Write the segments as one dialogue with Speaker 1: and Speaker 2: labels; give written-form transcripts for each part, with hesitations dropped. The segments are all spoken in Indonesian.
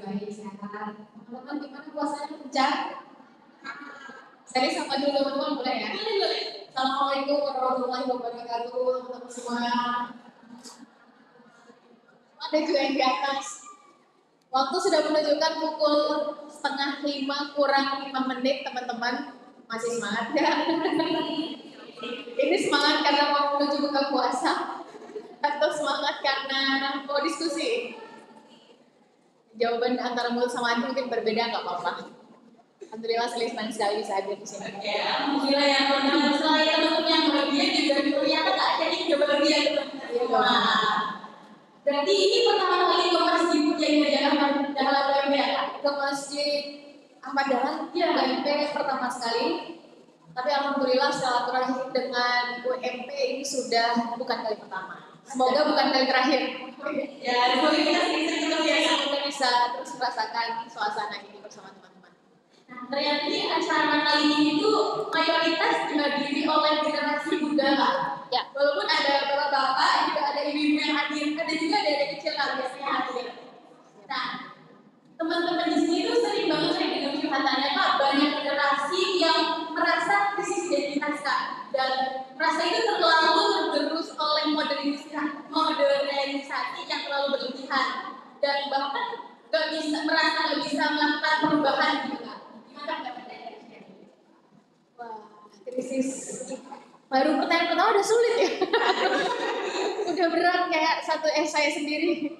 Speaker 1: baik, sehat. Teman-teman gimana puasanya lancar? Saya sapa dulu teman-teman boleh ya? Assalamualaikum warahmatullahi wabarakatuh teman-teman semua. Ada juga yang di atas. Waktu sudah menunjukkan pukul 4:30 kurang 5 menit teman-teman. Masih semangat ya? Ini semangat karena mau menuju buka puasa atau semangat karena mau diskusi? Jawaban antara mulut sama hati mungkin berbeda, nggak apa-apa. Alhamdulillah senang sekali bisa hadir di sini.
Speaker 2: Oke, alhamdulillah ya teman-teman. Selain teman-teman yang bahagia juga ternyata tak jadi juga bahagia teman-teman. Berarti ini pertama kali ke masjid yang diadakan dalam UMP ya?
Speaker 1: Ke masjid Ahmad Dahlan, UMP pertama sekali. Tapi alhamdulillah silaturahim dengan UMP ini sudah bukan kali pertama. Semoga bukan kali terakhir.
Speaker 2: Ya, semoga kita sering-sering terus ya.
Speaker 1: Kita bisa terus merasakan suasana ini bersama teman-teman.
Speaker 2: Nah, ternyata ini acara kali ini tuh mayoritas dihadiri oleh generasi muda, Pak.
Speaker 1: Ya.
Speaker 2: Walaupun ada bapak-bapak, juga ada ibu-ibu yang hadir, ada juga adik kecil yang biasanya hadir. Nah, teman-teman di sini tuh sering banget saya dengar curhatannya, Pak, banyak generasi yang merasa krisis identitas, Kak, dan merasa itu terlalu tergerus oleh modernisasi yang terlalu berlebihan, dan bahkan nggak bisa melakukan perubahan gitu, Kak. Gimana pendapat dari Anda?
Speaker 1: Wah, krisis. Baru pertanyaan pertama udah sulit ya. Udah berat kayak satu saya sendiri.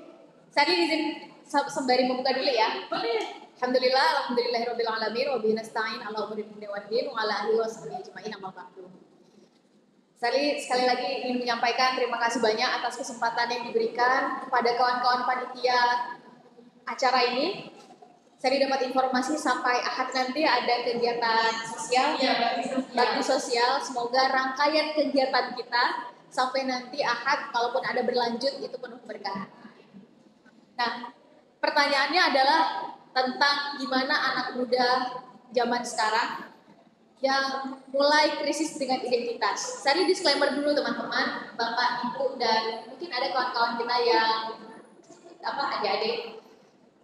Speaker 1: Saya izin sembari membuka dulu ya.
Speaker 2: Boleh.
Speaker 1: Alhamdulillahirabbil alamin wa bihi nasta'in ala umuri dunya waddin wa ala alihi washabihi ajmain amma ba'du. Sekali lagi ingin menyampaikan terima kasih banyak atas kesempatan yang diberikan kepada kawan-kawan panitia acara ini. Saya dapat informasi sampai Ahad nanti ada kegiatan sosial, bakti sosial. Semoga rangkaian kegiatan kita sampai nanti Ahad, kalaupun ada berlanjut itu penuh berkah. Nah, pertanyaannya adalah tentang gimana anak muda zaman sekarang yang mulai krisis dengan identitas. Saya disclaimer dulu teman-teman, Bapak, Ibu, dan mungkin ada kawan-kawan kita yang adik-adik,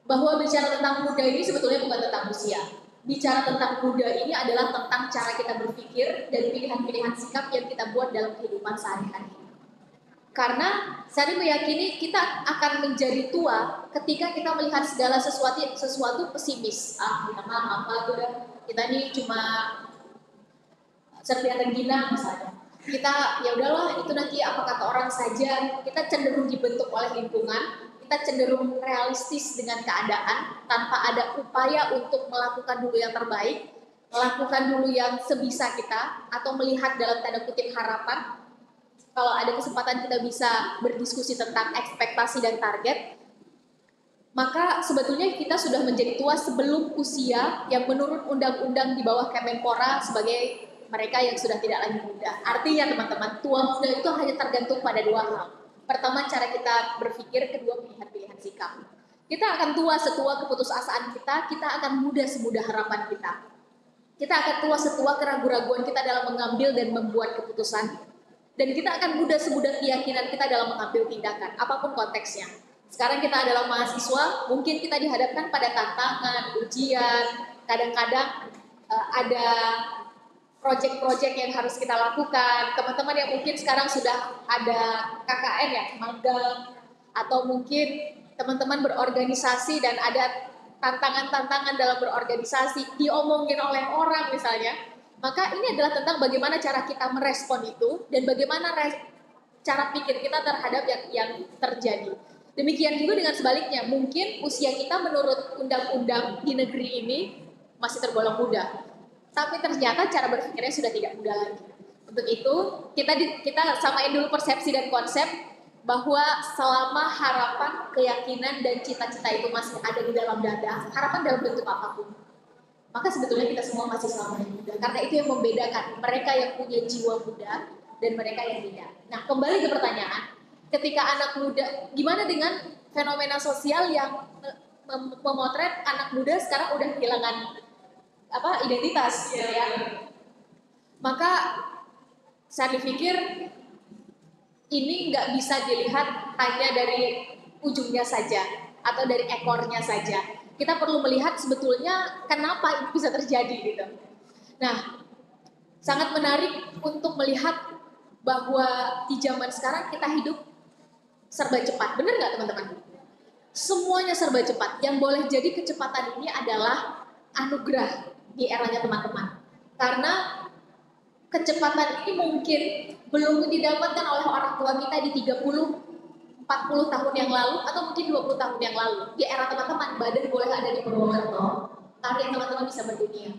Speaker 1: bahwa bicara tentang muda ini sebetulnya bukan tentang usia. Bicara tentang muda ini adalah tentang cara kita berpikir dan pilihan-pilihan sikap yang kita buat dalam kehidupan sehari-hari. Karena saya meyakini kita akan menjadi tua ketika kita melihat segala sesuatu pesimis. Kita ini cuma serpihan rengginang misalnya. Kita ya udahlah itu nanti apa kata orang saja. Kita cenderung dibentuk oleh lingkungan. Kita cenderung realistis dengan keadaan tanpa ada upaya untuk melakukan dulu yang terbaik, melakukan dulu yang sebisa kita, atau melihat dalam tanda kutip harapan. Kalau ada kesempatan kita bisa berdiskusi tentang ekspektasi dan target, maka sebetulnya kita sudah menjadi tua sebelum usia yang menurut undang-undang di bawah Kemenpora sebagai mereka yang sudah tidak lagi muda. Artinya teman-teman, tua muda itu hanya tergantung pada dua hal. Pertama, cara kita berpikir, kedua pilihan-pilihan sikap. Kita akan tua setua keputusasaan kita akan muda semudah harapan kita. Kita akan tua setua keraguan-raguan kita dalam mengambil dan membuat keputusan. Dan kita akan muda semudah keyakinan kita dalam mengambil tindakan, apapun konteksnya. Sekarang kita adalah mahasiswa, mungkin kita dihadapkan pada tantangan, ujian, kadang-kadang ada proyek-proyek yang harus kita lakukan. Teman-teman yang mungkin sekarang sudah ada KKN ya, magang, atau mungkin teman-teman berorganisasi dan ada tantangan-tantangan dalam berorganisasi, diomongin oleh orang misalnya, maka ini adalah tentang bagaimana cara kita merespon itu dan bagaimana cara pikir kita terhadap yang terjadi. Demikian juga dengan sebaliknya, mungkin usia kita menurut undang-undang di negeri ini masih tergolong muda. Tapi ternyata cara berpikirnya sudah tidak mudah lagi. Untuk itu, kita samain dulu persepsi dan konsep bahwa selama harapan, keyakinan, dan cita-cita itu masih ada di dalam dada, harapan dalam bentuk apapun, maka sebetulnya kita semua masih selamanya muda. Karena itu yang membedakan mereka yang punya jiwa muda dan mereka yang tidak. Nah, kembali ke pertanyaan, ketika anak muda, gimana dengan fenomena sosial yang memotret anak muda sekarang udah kehilangan identitas, ya. Maka saya pikir ini nggak bisa dilihat hanya dari ujungnya saja. atau dari ekornya saja. Kita perlu melihat sebetulnya kenapa ini bisa terjadi gitu. Nah, sangat menarik untuk melihat bahwa di zaman sekarang kita hidup serba cepat. Benar nggak teman-teman? Semuanya serba cepat. Yang boleh jadi kecepatan ini adalah anugerah di eranya teman-teman. Karena kecepatan ini mungkin belum didapatkan oleh orang tua kita di 30, 40 tahun yang lalu atau mungkin 20 tahun yang lalu. Di era teman-teman, badan boleh ada di Purwokerto, karya teman-teman bisa mendunia.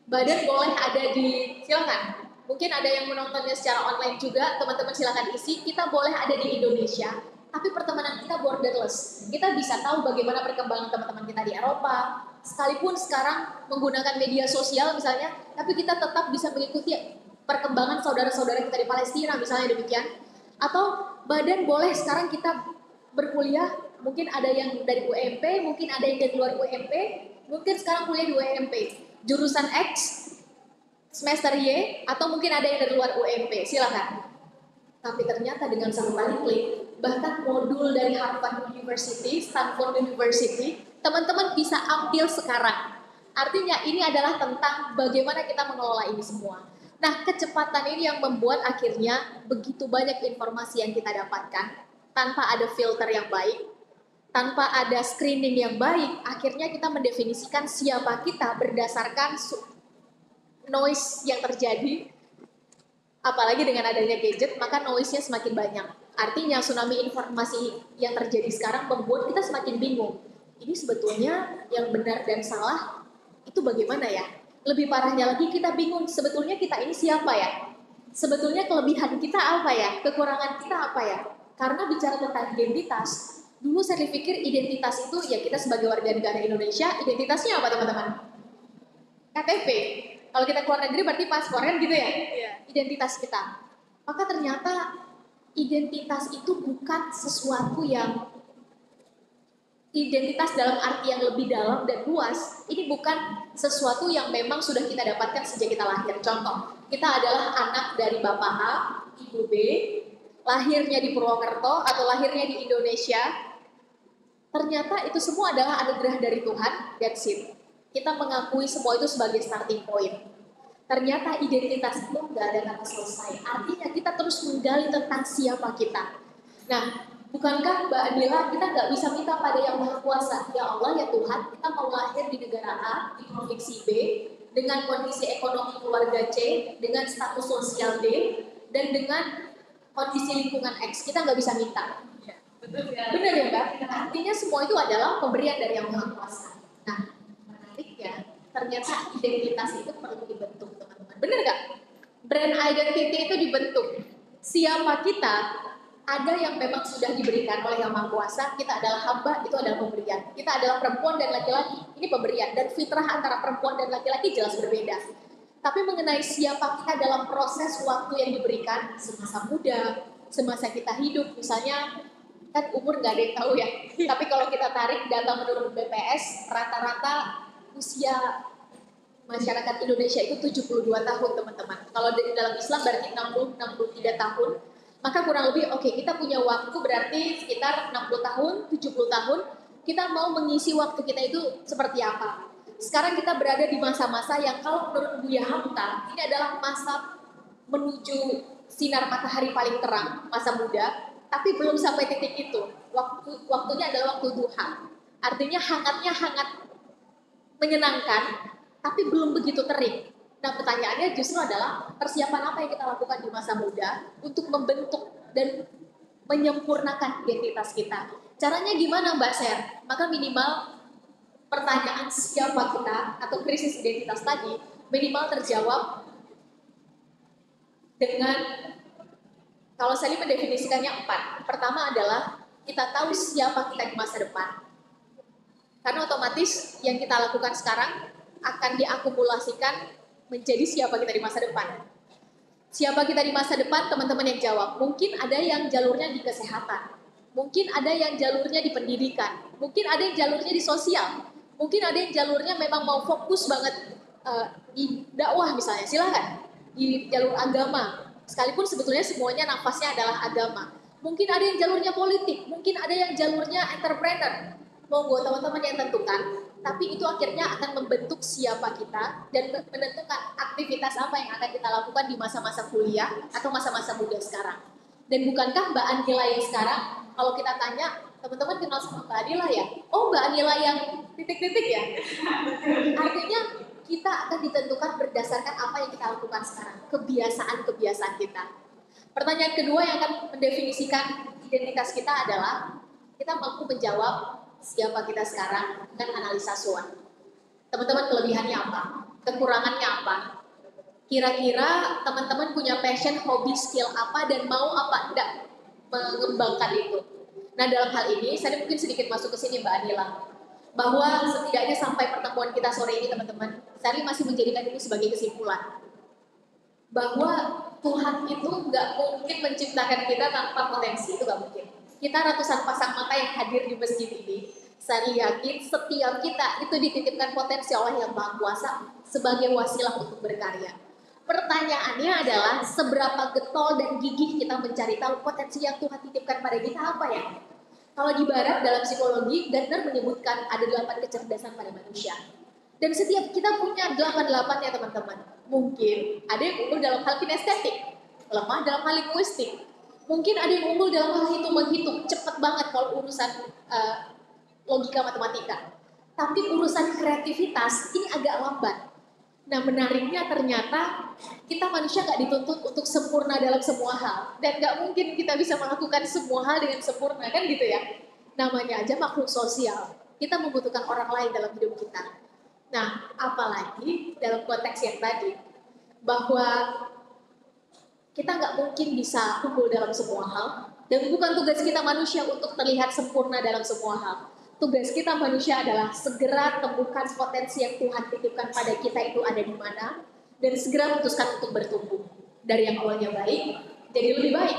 Speaker 1: Badan boleh ada di, silakan. Mungkin ada yang menontonnya secara online juga, teman-teman silakan isi. Kita boleh ada di Indonesia, tapi pertemanan kita borderless. Kita bisa tahu bagaimana perkembangan teman-teman kita di Eropa, sekalipun sekarang menggunakan media sosial misalnya, tapi kita tetap bisa mengikuti perkembangan saudara-saudara kita di Palestina misalnya demikian. Atau badan boleh sekarang kita berkuliah, mungkin ada yang dari UMP, mungkin ada yang dari luar UMP, mungkin sekarang kuliah di UMP, jurusan X, semester Y, atau mungkin ada yang dari luar UMP, silakan. Tapi ternyata dengan satu kali klik, bahkan modul dari Harvard University, Stanford University, teman-teman bisa ambil sekarang. Artinya ini adalah tentang bagaimana kita mengelola ini semua. Nah, kecepatan ini yang membuat akhirnya begitu banyak informasi yang kita dapatkan tanpa ada filter yang baik, tanpa ada screening yang baik, akhirnya kita mendefinisikan siapa kita berdasarkan noise yang terjadi. Apalagi dengan adanya gadget, maka noise-nya semakin banyak. Artinya tsunami informasi yang terjadi sekarang membuat kita semakin bingung. Ini sebetulnya yang benar dan salah itu bagaimana ya? Lebih parahnya lagi kita bingung sebetulnya kita ini siapa ya? Sebetulnya kelebihan kita apa ya? Kekurangan kita apa ya? Karena bicara tentang identitas, dulu saya pikir identitas itu ya kita sebagai warga negara Indonesia, identitasnya apa teman-teman? KTP. Kalau kita keluar negeri berarti paspor kan gitu ya? Identitas kita. Maka ternyata identitas itu bukan sesuatu yang identitas dalam arti yang lebih dalam dan luas, ini bukan sesuatu yang memang sudah kita dapatkan sejak kita lahir. Contoh, kita adalah anak dari Bapak A, Ibu B, lahirnya di Purwokerto atau lahirnya di Indonesia. Ternyata itu semua adalah anugerah dari Tuhan, that's it. Kita mengakui semua itu sebagai starting point. Ternyata identitas itu nggak ada kata selesai. Artinya kita terus menggali tentang siapa kita. Nah, bukankah Mbak Adila kita nggak bisa minta pada Yang Maha Kuasa, ya Allah ya Tuhan, kita mau lahir di negara A, di provinsi B, dengan kondisi ekonomi keluarga C, dengan status sosial D, dan dengan kondisi lingkungan X, kita nggak bisa minta.
Speaker 2: Betul ya.
Speaker 1: Benar ya Mbak? Artinya semua itu adalah pemberian dari Yang Maha Kuasa. Nah, menarik ya, ternyata identitas itu perlu dibentuk teman-teman. Benar nggak? Brand identity itu dibentuk. Siapa kita? Ada yang memang sudah diberikan oleh Yang Maha Kuasa, kita adalah hamba, itu adalah pemberian. Kita adalah perempuan dan laki-laki, ini pemberian. Dan fitrah antara perempuan dan laki-laki jelas berbeda. Tapi mengenai siapa kita dalam proses waktu yang diberikan, semasa muda, semasa kita hidup, misalnya, kan umur nggak ada yang tahu ya. Tapi kalau kita tarik data menurut BPS, rata-rata usia masyarakat Indonesia itu 72 tahun teman-teman. Kalau dalam Islam berarti 60-63 tahun. Maka kurang lebih oke, kita punya waktu berarti sekitar 60 tahun, 70 tahun, kita mau mengisi waktu kita itu seperti apa. Sekarang kita berada di masa-masa yang kalau menurut Buya Hamka, ini adalah masa menuju sinar matahari paling terang, masa muda, tapi belum sampai titik itu. Waktunya adalah waktu duha. Artinya hangatnya hangat menyenangkan, tapi belum begitu terik. Nah pertanyaannya justru adalah persiapan apa yang kita lakukan di masa muda untuk membentuk dan menyempurnakan identitas kita. Caranya gimana Mbak Ser? Maka minimal pertanyaan siapa kita atau krisis identitas tadi minimal terjawab dengan, kalau saya mendefinisikannya 4. Pertama adalah kita tahu siapa kita di masa depan. Karena otomatis yang kita lakukan sekarang akan diakumulasikan menjadi siapa kita di masa depan. Siapa kita di masa depan, teman-teman yang jawab. Mungkin ada yang jalurnya di kesehatan. Mungkin ada yang jalurnya di pendidikan. Mungkin ada yang jalurnya di sosial. Mungkin ada yang jalurnya memang mau fokus banget di dakwah misalnya. Silakan. Di jalur agama. Sekalipun sebetulnya semuanya nafasnya adalah agama. Mungkin ada yang jalurnya politik. Mungkin ada yang jalurnya entrepreneur. monggo teman-teman yang tentukan, tapi itu akhirnya akan membentuk siapa kita dan menentukan aktivitas apa yang akan kita lakukan di masa-masa kuliah atau masa-masa muda sekarang. Dan bukankah Mbak Anila yang sekarang, kalau kita tanya, teman-teman kenal sama Mbak Anila ya? Oh, Mbak Anila yang titik-titik ya? Artinya kita akan ditentukan berdasarkan apa yang kita lakukan sekarang, kebiasaan-kebiasaan kita. Pertanyaan kedua yang akan mendefinisikan identitas kita adalah kita mampu menjawab siapa kita sekarang dengan analisa SWOT. Teman-teman kelebihannya apa? Kekurangannya apa? Kira-kira teman-teman punya passion, hobi, skill apa dan mau apa enggak mengembangkan itu. Nah dalam hal ini saya mungkin sedikit masuk ke sini Mbak Anila. Bahwa setidaknya sampai pertemuan kita sore ini teman-teman, saya masih menjadikan ini sebagai kesimpulan. Bahwa Tuhan itu nggak mungkin menciptakan kita tanpa potensi, itu nggak mungkin. Kita ratusan pasang mata yang hadir di masjid ini, saya yakin setiap kita itu dititipkan potensi Allah yang Maha Kuasa sebagai wasilah untuk berkarya. Pertanyaannya adalah seberapa getol dan gigih kita mencari tahu potensi yang Tuhan titipkan pada kita apa ya? Kalau di barat dalam psikologi, Gardner menyebutkan ada 8 kecerdasan pada manusia. Dan setiap kita punya 88 ya teman-teman. Mungkin ada yang unggul dalam hal kinestetik, lemah dalam hal linguistik. Mungkin ada yang unggul dalam hal hitung-menghitung, cepat banget kalau urusan logika matematika. Tapi urusan kreativitas ini agak lambat. Nah menariknya ternyata kita manusia gak dituntut untuk sempurna dalam semua hal. Dan gak mungkin kita bisa melakukan semua hal dengan sempurna, kan gitu ya. Namanya aja makhluk sosial. Kita membutuhkan orang lain dalam hidup kita. Nah apalagi dalam konteks yang tadi. Bahwa kita gak mungkin bisa unggul dalam semua hal. Dan bukan tugas kita manusia untuk terlihat sempurna dalam semua hal. Tugas kita manusia adalah segera temukan potensi yang Tuhan titipkan pada kita itu ada di mana dan segera putuskan untuk bertumbuh. Dari yang awalnya baik, jadi lebih baik.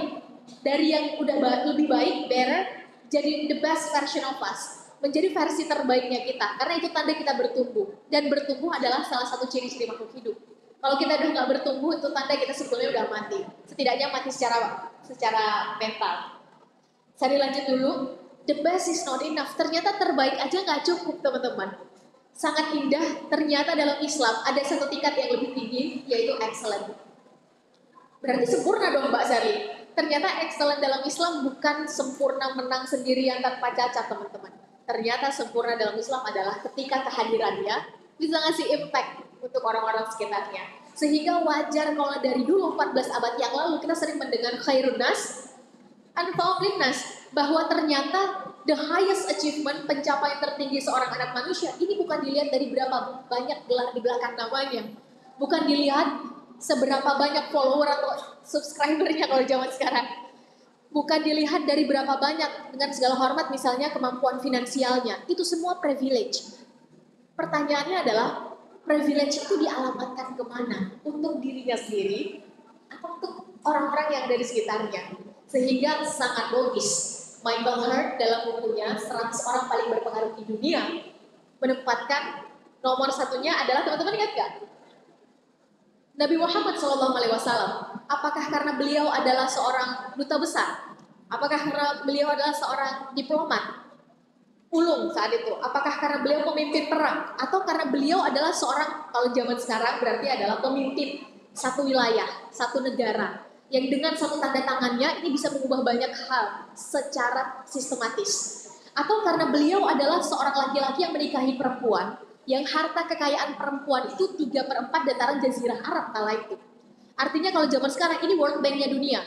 Speaker 1: Dari yang udah lebih baik, better, jadi the best version of us. Menjadi versi terbaiknya kita, karena itu tanda kita bertumbuh. Dan bertumbuh adalah salah satu ciri-ciri makhluk hidup. Kalau kita udah nggak bertumbuh, itu tanda kita sebetulnya udah mati. Setidaknya mati secara mental. Saya lanjut dulu. The best is not enough. Ternyata terbaik aja nggak cukup teman-teman. Sangat indah. Ternyata dalam Islam ada satu tingkat yang lebih tinggi, yaitu excellent. Berarti sempurna dong Mbak Sari. Ternyata excellent dalam Islam bukan sempurna menang sendirian tanpa cacat teman-teman. Ternyata sempurna dalam Islam adalah ketika kehadirannya bisa ngasih impact untuk orang-orang sekitarnya. Sehingga wajar kalau dari dulu 14 abad yang lalu kita sering mendengar khairun nas anfa'un nas, bahwa ternyata the highest achievement, pencapaian tertinggi seorang anak manusia ini bukan dilihat dari berapa banyak gelar di belakang namanya, bukan dilihat seberapa banyak follower atau subscribernya kalau zaman sekarang, bukan dilihat dari berapa banyak, dengan segala hormat misalnya kemampuan finansialnya, itu semua privilege. Pertanyaannya adalah privilege itu dialamatkan kemana? Untuk dirinya sendiri atau untuk orang-orang yang ada di sekitarnya? Sehingga sangat logis. Michael Hart dalam bukunya 100 orang paling berpengaruh di dunia menempatkan nomor satunya adalah, teman-teman ingat gak? Nabi Muhammad SAW. Apakah karena beliau adalah seorang duta besar? Apakah karena beliau adalah seorang diplomat? Ulung saat itu. Apakah karena beliau pemimpin perang? Atau karena beliau adalah seorang, kalau zaman sekarang berarti adalah pemimpin satu wilayah, satu negara, yang dengan satu tanda tangannya ini bisa mengubah banyak hal secara sistematis. Atau karena beliau adalah seorang laki-laki yang menikahi perempuan, yang harta kekayaan perempuan itu 3/4 dataran Jazirah Arab kala itu. Artinya kalau zaman sekarang ini World Bank-nya dunia.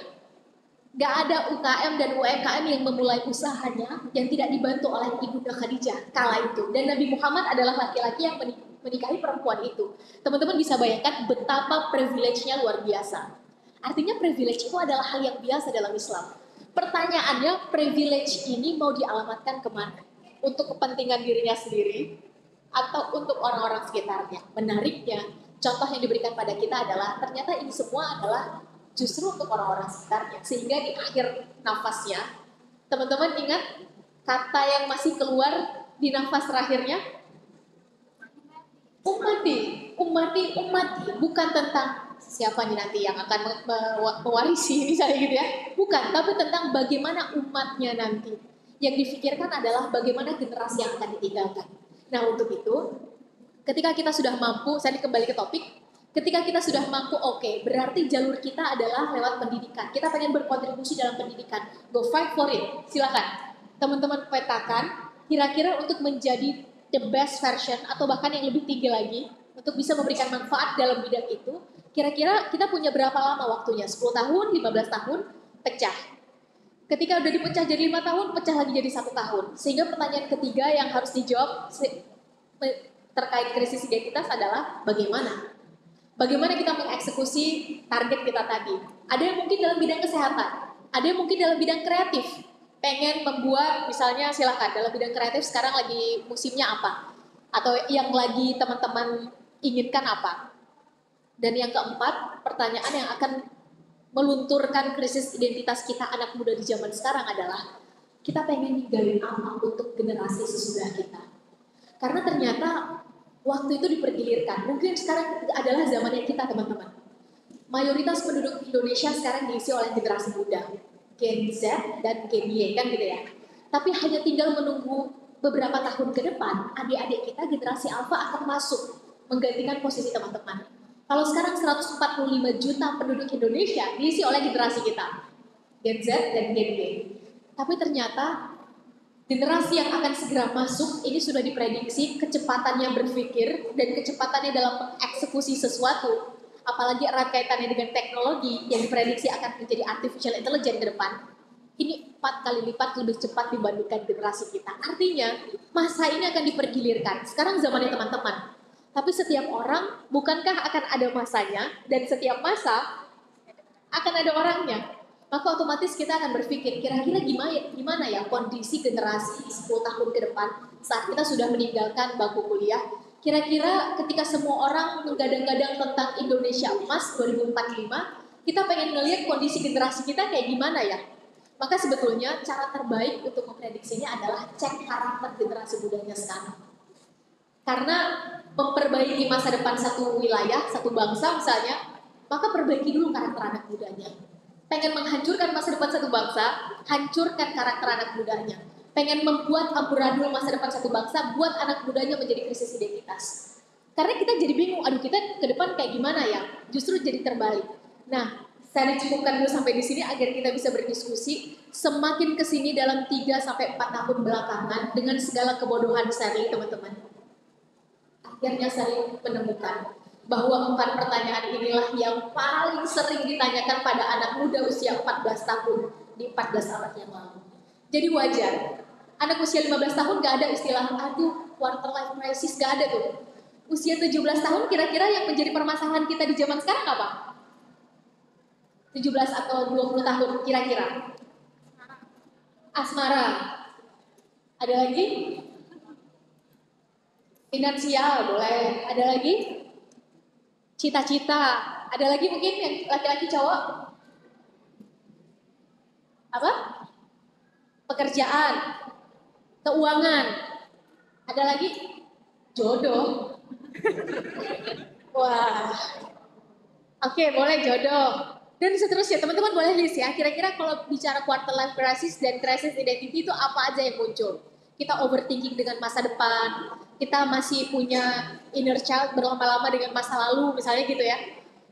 Speaker 1: Gak ada UKM dan UMKM yang memulai usahanya yang tidak dibantu oleh Ibunda Khadijah kala itu. Dan Nabi Muhammad adalah laki-laki yang menikahi perempuan itu. Teman-teman bisa bayangkan betapa privilege-nya luar biasa. Artinya privilege itu adalah hal yang biasa dalam Islam. Pertanyaannya, privilege ini mau dialamatkan kemana? Untuk kepentingan dirinya sendiri atau untuk orang-orang sekitarnya? Menariknya, contoh yang diberikan pada kita adalah ternyata ini semua adalah justru untuk orang-orang sekitarnya. Sehingga di akhir nafasnya, teman-teman ingat kata yang masih keluar di nafas terakhirnya? Ummati, bukan tentang siapa nih nanti yang akan mewarisi misalnya gitu ya. Bukan, tapi tentang bagaimana umatnya nanti. Yang difikirkan adalah bagaimana generasi yang akan ditinggalkan. Nah, untuk itu, ketika kita sudah mampu, saya kembali ke topik, ketika kita sudah mampu, oke, berarti jalur kita adalah lewat pendidikan. Kita pengen berkontribusi dalam pendidikan. Go fight for it. Silakan. Teman-teman petakan, kira-kira untuk menjadi the best version atau bahkan yang lebih tinggi lagi, untuk bisa memberikan manfaat dalam bidang itu, kira-kira kita punya berapa lama waktunya? 10 tahun, 15 tahun, pecah. Ketika udah dipecah jadi 5 tahun, pecah lagi jadi 1 tahun. Sehingga pertanyaan ketiga yang harus dijawab terkait krisis identitas adalah bagaimana? Bagaimana kita mengeksekusi target kita tadi? Ada yang mungkin dalam bidang kesehatan, ada yang mungkin dalam bidang kreatif. Pengen membuat, misalnya silakan, dalam bidang kreatif sekarang lagi musimnya apa? Atau yang lagi teman-teman inginkan apa? Dan yang keempat, pertanyaan yang akan melunturkan krisis identitas kita anak muda di zaman sekarang adalah kita pengen ninggalin apa untuk generasi sesudah kita. Karena ternyata waktu itu dipergilirkan. Mungkin sekarang adalah zamannya kita, teman-teman. Mayoritas penduduk Indonesia sekarang diisi oleh generasi muda, Gen Z dan Gen Y, kan gitu ya. Tapi hanya tinggal menunggu beberapa tahun ke depan, adik-adik kita generasi Alpha akan masuk menggantikan posisi teman-teman. Kalau sekarang 145 juta penduduk Indonesia diisi oleh generasi kita, Gen Z dan Gen Y. Tapi ternyata generasi yang akan segera masuk ini sudah diprediksi kecepatannya berpikir dan kecepatannya dalam mengeksekusi sesuatu, apalagi erat kaitannya dengan teknologi yang diprediksi akan menjadi artificial intelligence ke depan, ini 4 kali lipat lebih cepat dibandingkan generasi kita. Artinya masa ini akan dipergilirkan. Sekarang zamannya teman-teman. Tapi setiap orang, bukankah akan ada masanya, dan setiap masa akan ada orangnya. Maka otomatis kita akan berpikir, kira-kira gimana ya kondisi generasi 10 tahun ke depan saat kita sudah meninggalkan bangku kuliah. Kira-kira ketika semua orang menggadang-gadang tentang Indonesia Emas 2045, kita pengen ngelihat kondisi generasi kita kayak gimana ya. Maka sebetulnya cara terbaik untuk memprediksinya adalah cek karakter generasi mudanya sekarang. Karena memperbaiki masa depan satu wilayah, satu bangsa misalnya, maka perbaiki dulu karakter anak mudanya. Pengen menghancurkan masa depan satu bangsa, hancurkan karakter anak mudanya. Pengen membuat amburadul masa depan satu bangsa, buat anak mudanya menjadi krisis identitas. Karena kita jadi bingung, aduh kita ke depan kayak gimana ya? Justru jadi terbalik. Nah, saya cukupkan dulu sampai di sini agar kita bisa berdiskusi. Semakin kesini dalam 3-4 tahun belakangan dengan segala kebodohan Sally, teman-teman. Akhirnya saya menemukan bahwa 4 pertanyaan inilah yang paling sering ditanyakan pada anak muda usia 14 tahun di 14 abad yang lalu. Jadi wajar, anak usia 15 tahun gak ada istilah, aduh quarter life crisis, gak ada tuh. Usia 17 tahun kira-kira yang menjadi permasalahan kita di zaman sekarang apa? 17 atau 20 tahun kira-kira? Asmara. Ada lagi? Finansial boleh. Ada lagi? Cita-cita. Ada lagi mungkin yang laki-laki cowok? Apa? Pekerjaan. Keuangan. Ada lagi? Jodoh. Wah. Oke, boleh jodoh. Dan seterusnya, teman-teman boleh list ya. Kira-kira kalau bicara quarter life crisis dan crisis identity itu apa aja yang muncul? Kita overthinking dengan masa depan, kita masih punya inner child berlama-lama dengan masa lalu misalnya gitu ya.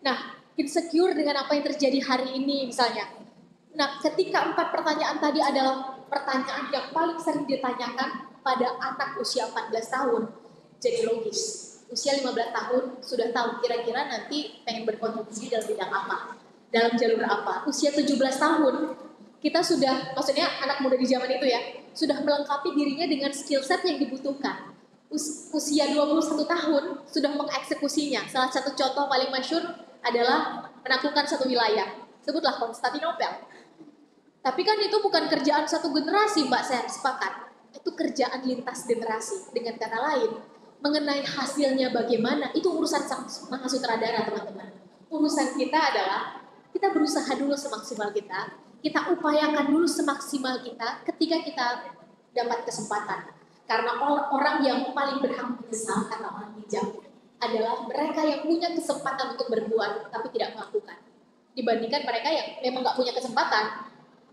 Speaker 1: Nah, insecure dengan apa yang terjadi hari ini misalnya. Nah, ketika 4 pertanyaan tadi adalah pertanyaan yang paling sering ditanyakan pada anak usia 14 tahun, jadi logis. Usia 15 tahun sudah tahu kira-kira nanti pengen berkontribusi dalam bidang apa, dalam jalur apa. Usia 17 tahun, kita sudah, maksudnya anak muda di zaman itu ya, sudah melengkapi dirinya dengan skill set yang dibutuhkan. Usia 21 tahun sudah mengeksekusinya. Salah satu contoh paling masyhur adalah menaklukkan satu wilayah. Sebutlah Konstantinopel. Tapi kan itu bukan kerjaan satu generasi, Mbak, saya sepakat. Itu kerjaan lintas generasi. Dengan kata lain, mengenai hasilnya bagaimana, itu urusan sang maha sutradara, teman-teman. Urusan kita adalah, kita berusaha dulu semaksimal kita upayakan dulu semaksimal kita ketika kita dapat kesempatan. Karena orang yang paling berhak menyesal, kata orang bijak, adalah mereka yang punya kesempatan untuk berbuat, tapi tidak melakukan. Dibandingkan mereka yang memang nggak punya kesempatan,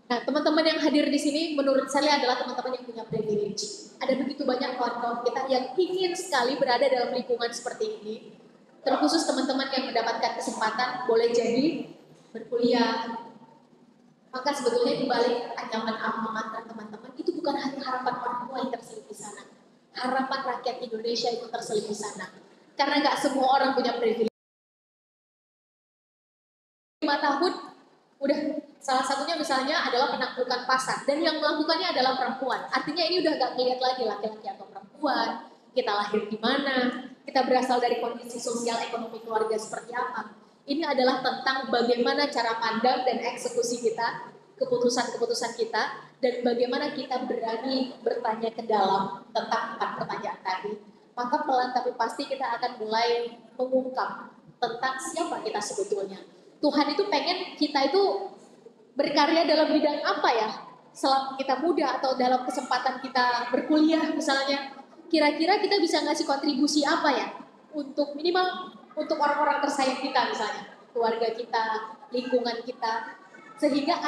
Speaker 1: Nah, teman-teman yang hadir di sini menurut saya adalah teman-teman yang punya privilege. Ada begitu banyak kawan-kawan kita yang ingin sekali berada dalam lingkungan seperti ini. Terkhusus teman-teman yang mendapatkan kesempatan boleh jadi berkuliah. Maka sebetulnya di balik ancaman alma mater teman-teman itu bukan hanya harapan orang tua yang terselip di sana. Harapan rakyat Indonesia itu terselip di sana. Karena nggak semua orang punya privilege. 5 tahun udah salah satunya misalnya adalah penaklukan pasar dan yang melakukannya adalah perempuan. Artinya ini udah gak ngeliat lagi laki-laki atau perempuan, kita lahir di mana, kita berasal dari kondisi sosial ekonomi keluarga seperti apa. Ini adalah tentang bagaimana cara pandang dan eksekusi kita, keputusan-keputusan kita, dan bagaimana kita berani bertanya ke dalam tentang 4 pertanyaan tadi. Maka pelan tapi pasti kita akan mulai mengungkap tentang siapa kita sebetulnya. Tuhan itu pengen kita itu berkarya dalam bidang apa ya? Selama kita muda atau dalam kesempatan kita berkuliah misalnya, kira-kira kita bisa ngasih kontribusi apa ya? Untuk minimal untuk orang-orang tersayang kita misalnya, keluarga kita, lingkungan kita, sehingga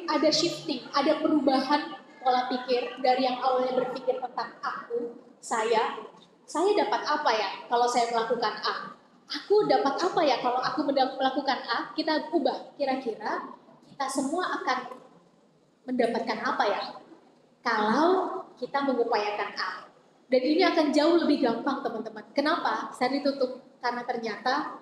Speaker 1: ada shifting, ada perubahan pola pikir dari yang awalnya berpikir tentang aku, saya dapat apa ya kalau saya melakukan A? Aku dapat apa ya kalau aku melakukan A? Kita ubah, kira-kira kita semua akan mendapatkan apa ya kalau kita mengupayakan A? Dan ini akan jauh lebih gampang teman-teman. Kenapa? Saya ditutup karena ternyata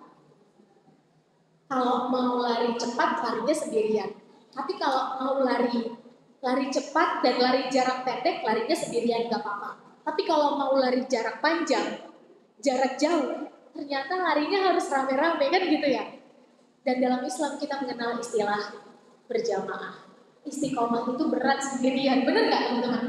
Speaker 1: kalau mau lari cepat larinya sendirian. Tapi kalau mau lari cepat dan lari jarak pendek larinya sendirian gak apa-apa. Tapi kalau mau lari jarak panjang, jarak jauh, ternyata larinya harus rame-rame kan gitu ya. Dan dalam Islam kita mengenal istilah berjamaah. Istiqomah itu berat sendirian, benar nggak teman-teman?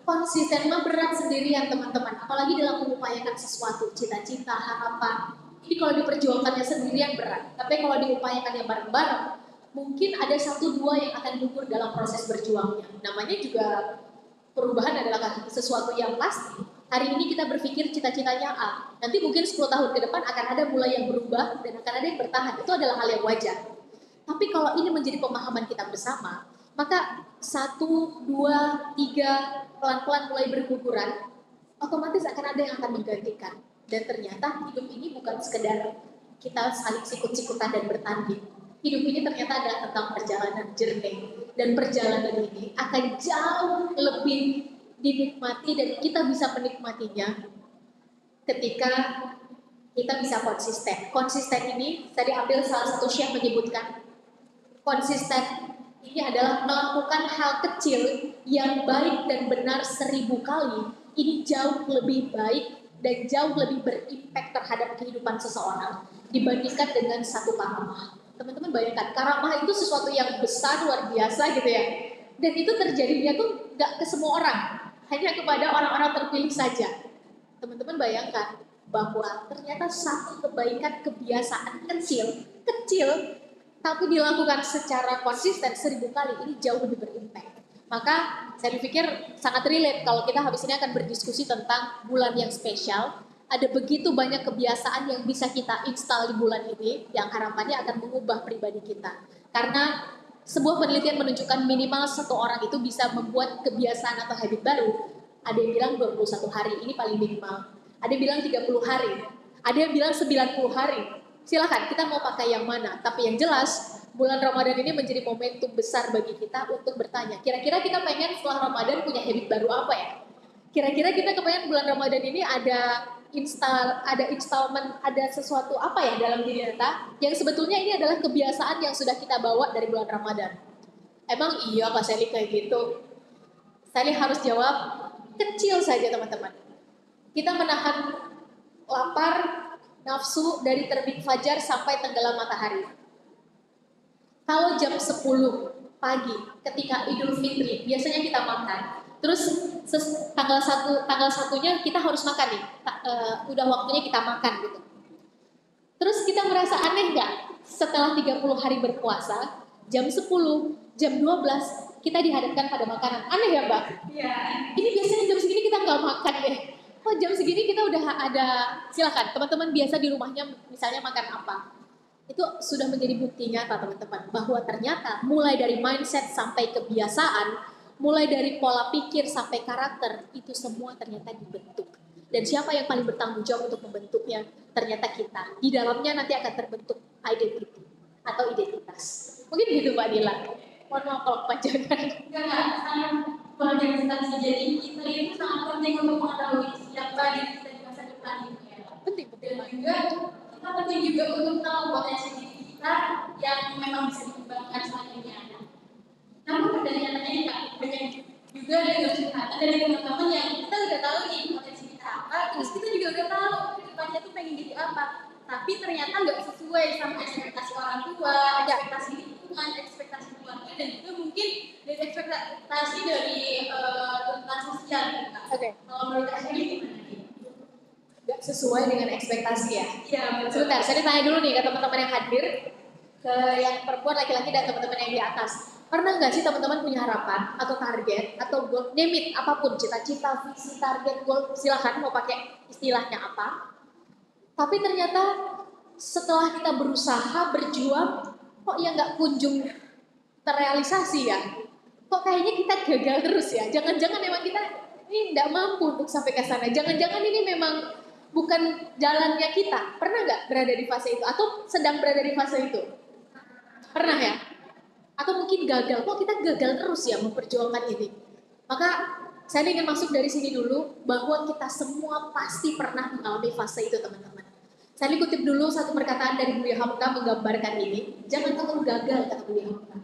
Speaker 1: Konsisten mah berat sendirian teman-teman. Apalagi dalam mengupayakan sesuatu, cita-cita, harapan. Ini kalau diperjuangkannya sendirian berat. Tapi kalau diupayakannya bareng-bareng, mungkin ada 1-2 yang akan gugur dalam proses berjuangnya. Namanya juga perubahan adalah sesuatu yang pasti. Hari ini kita berpikir cita-citanya A. Nanti mungkin 10 tahun ke depan akan ada mulai yang berubah dan akan ada yang bertahan. Itu adalah hal yang wajar. Tapi kalau ini menjadi pemahaman kita bersama, maka 1, 2, 3 pelan-pelan mulai berguguran, otomatis akan ada yang akan menggantikan. Dan ternyata hidup ini bukan sekedar kita saling sikut-sikutan dan bertanding. Hidup ini ternyata adalah tentang perjalanan journey. Dan perjalanan ini akan jauh lebih dinikmati dan kita bisa menikmatinya ketika kita bisa konsisten. Konsisten ini tadi ambil salah satu syekh menyebutkan konsisten ini adalah melakukan hal kecil yang baik dan benar 1000 kali. Ini jauh lebih baik dan jauh lebih berimpact terhadap kehidupan seseorang dibandingkan dengan satu karamah. Teman-teman bayangkan, karamah itu sesuatu yang besar, luar biasa gitu ya. Dan itu terjadinya tuh gak ke semua orang, hanya kepada orang-orang terpilih saja. Teman-teman bayangkan bahwa ternyata satu kebaikan kebiasaan kecil, tapi dilakukan secara konsisten 1000 kali, ini jauh lebih berimpact. Maka saya pikir sangat relate kalau kita habis ini akan berdiskusi tentang bulan yang spesial. Ada begitu banyak kebiasaan yang bisa kita install di bulan ini yang harapannya akan mengubah pribadi kita. Karena sebuah penelitian menunjukkan minimal 1 orang itu bisa membuat kebiasaan atau habit baru. Ada yang bilang 21 hari, ini paling minimal. Ada yang bilang 30 hari, ada yang bilang 90 hari. Silakan kita mau pakai yang mana, tapi yang jelas bulan Ramadan ini menjadi momentum besar bagi kita untuk bertanya, kira-kira kita pengen setelah Ramadan punya habit baru apa ya? Kira-kira kita kepengen bulan Ramadan ini ada installment, ada sesuatu apa ya dalam diri kita yang sebetulnya ini adalah kebiasaan yang sudah kita bawa dari bulan Ramadan. Emang iya Kak Sally kayak gitu? Sally harus jawab, kecil saja teman-teman. Kita menahan lapar, nafsu dari terbit fajar sampai tenggelam matahari. Kalau jam 10 pagi ketika Idul Fitri biasanya kita makan, terus tanggal 1-nya kita harus makan nih, udah waktunya kita makan gitu. Terus kita merasa aneh nggak? Setelah 30 hari berpuasa, jam 10, jam 12 kita dihadapkan pada makanan. Aneh ya Mbak?
Speaker 2: Iya.
Speaker 1: Ini biasanya jam segini kita nggak makan deh. Oh jam segini kita udah ada, silakan teman-teman biasa di rumahnya misalnya makan apa? Itu sudah menjadi bukti nyata teman-teman, bahwa ternyata mulai dari mindset sampai kebiasaan, mulai dari pola pikir sampai karakter, itu semua ternyata dibentuk. Dan siapa yang paling bertanggung jawab untuk membentuknya? Ternyata kita. Di dalamnya nanti akan terbentuk identity atau identitas. Mungkin gitu Mbak Dila. Mohon maaf kalau kepanjangan.
Speaker 2: Enggak, sangat berorientasi. Jadi kita itu sangat penting untuk mengetahui siapa diri kita di masa depan gitu ya.
Speaker 1: Penting.
Speaker 2: Dan juga kita penting juga untuk tahu potensi diri kita yang memang bisa dikembangkan selanjutnya. Namun dari nyatanya nih Kak, banyak juga dari curhatan dari teman-teman yang kita udah tahu nih potensi kita apa, terus kita juga udah tahu ke depannya tuh pengen jadi apa, tapi ternyata nggak sesuai sama ekspektasi orang tua, ekspektasi lingkungan, ekspektasi keluarga, dan juga mungkin dari ekspektasi dari tuntutan sosial gitu Kak.
Speaker 1: Oke.
Speaker 2: Kalau menurut Kak Shelly gimana nih?
Speaker 1: Nggak sesuai dengan ekspektasi ya?
Speaker 2: Iya, betul.
Speaker 1: Sebentar, saya tanya dulu nih ke teman-teman yang hadir, ke yang perempuan, laki-laki, dan teman-teman yang di atas. Pernah nggak sih teman-teman punya harapan atau target atau goal, name it, apapun, cita-cita, visi, target, goal, silahkan mau pakai istilahnya apa. Tapi ternyata setelah kita berusaha, berjuang, kok ya nggak kunjung terrealisasi ya? Kok kayaknya kita gagal terus ya? Jangan-jangan memang kita ini nggak mampu untuk sampai ke sana. Jangan-jangan ini memang bukan jalannya kita. Pernah nggak berada di fase itu? Atau sedang berada di fase itu? Pernah ya? Atau mungkin gagal, kok kita gagal terus ya memperjuangkan ini. Maka saya ingin masuk dari sini dulu, bahwa kita semua pasti pernah mengalami fase itu teman-teman. Saya kutip dulu satu perkataan dari Buya Hamka menggambarkan ini. Jangan takut gagal, kata Buya Hamka.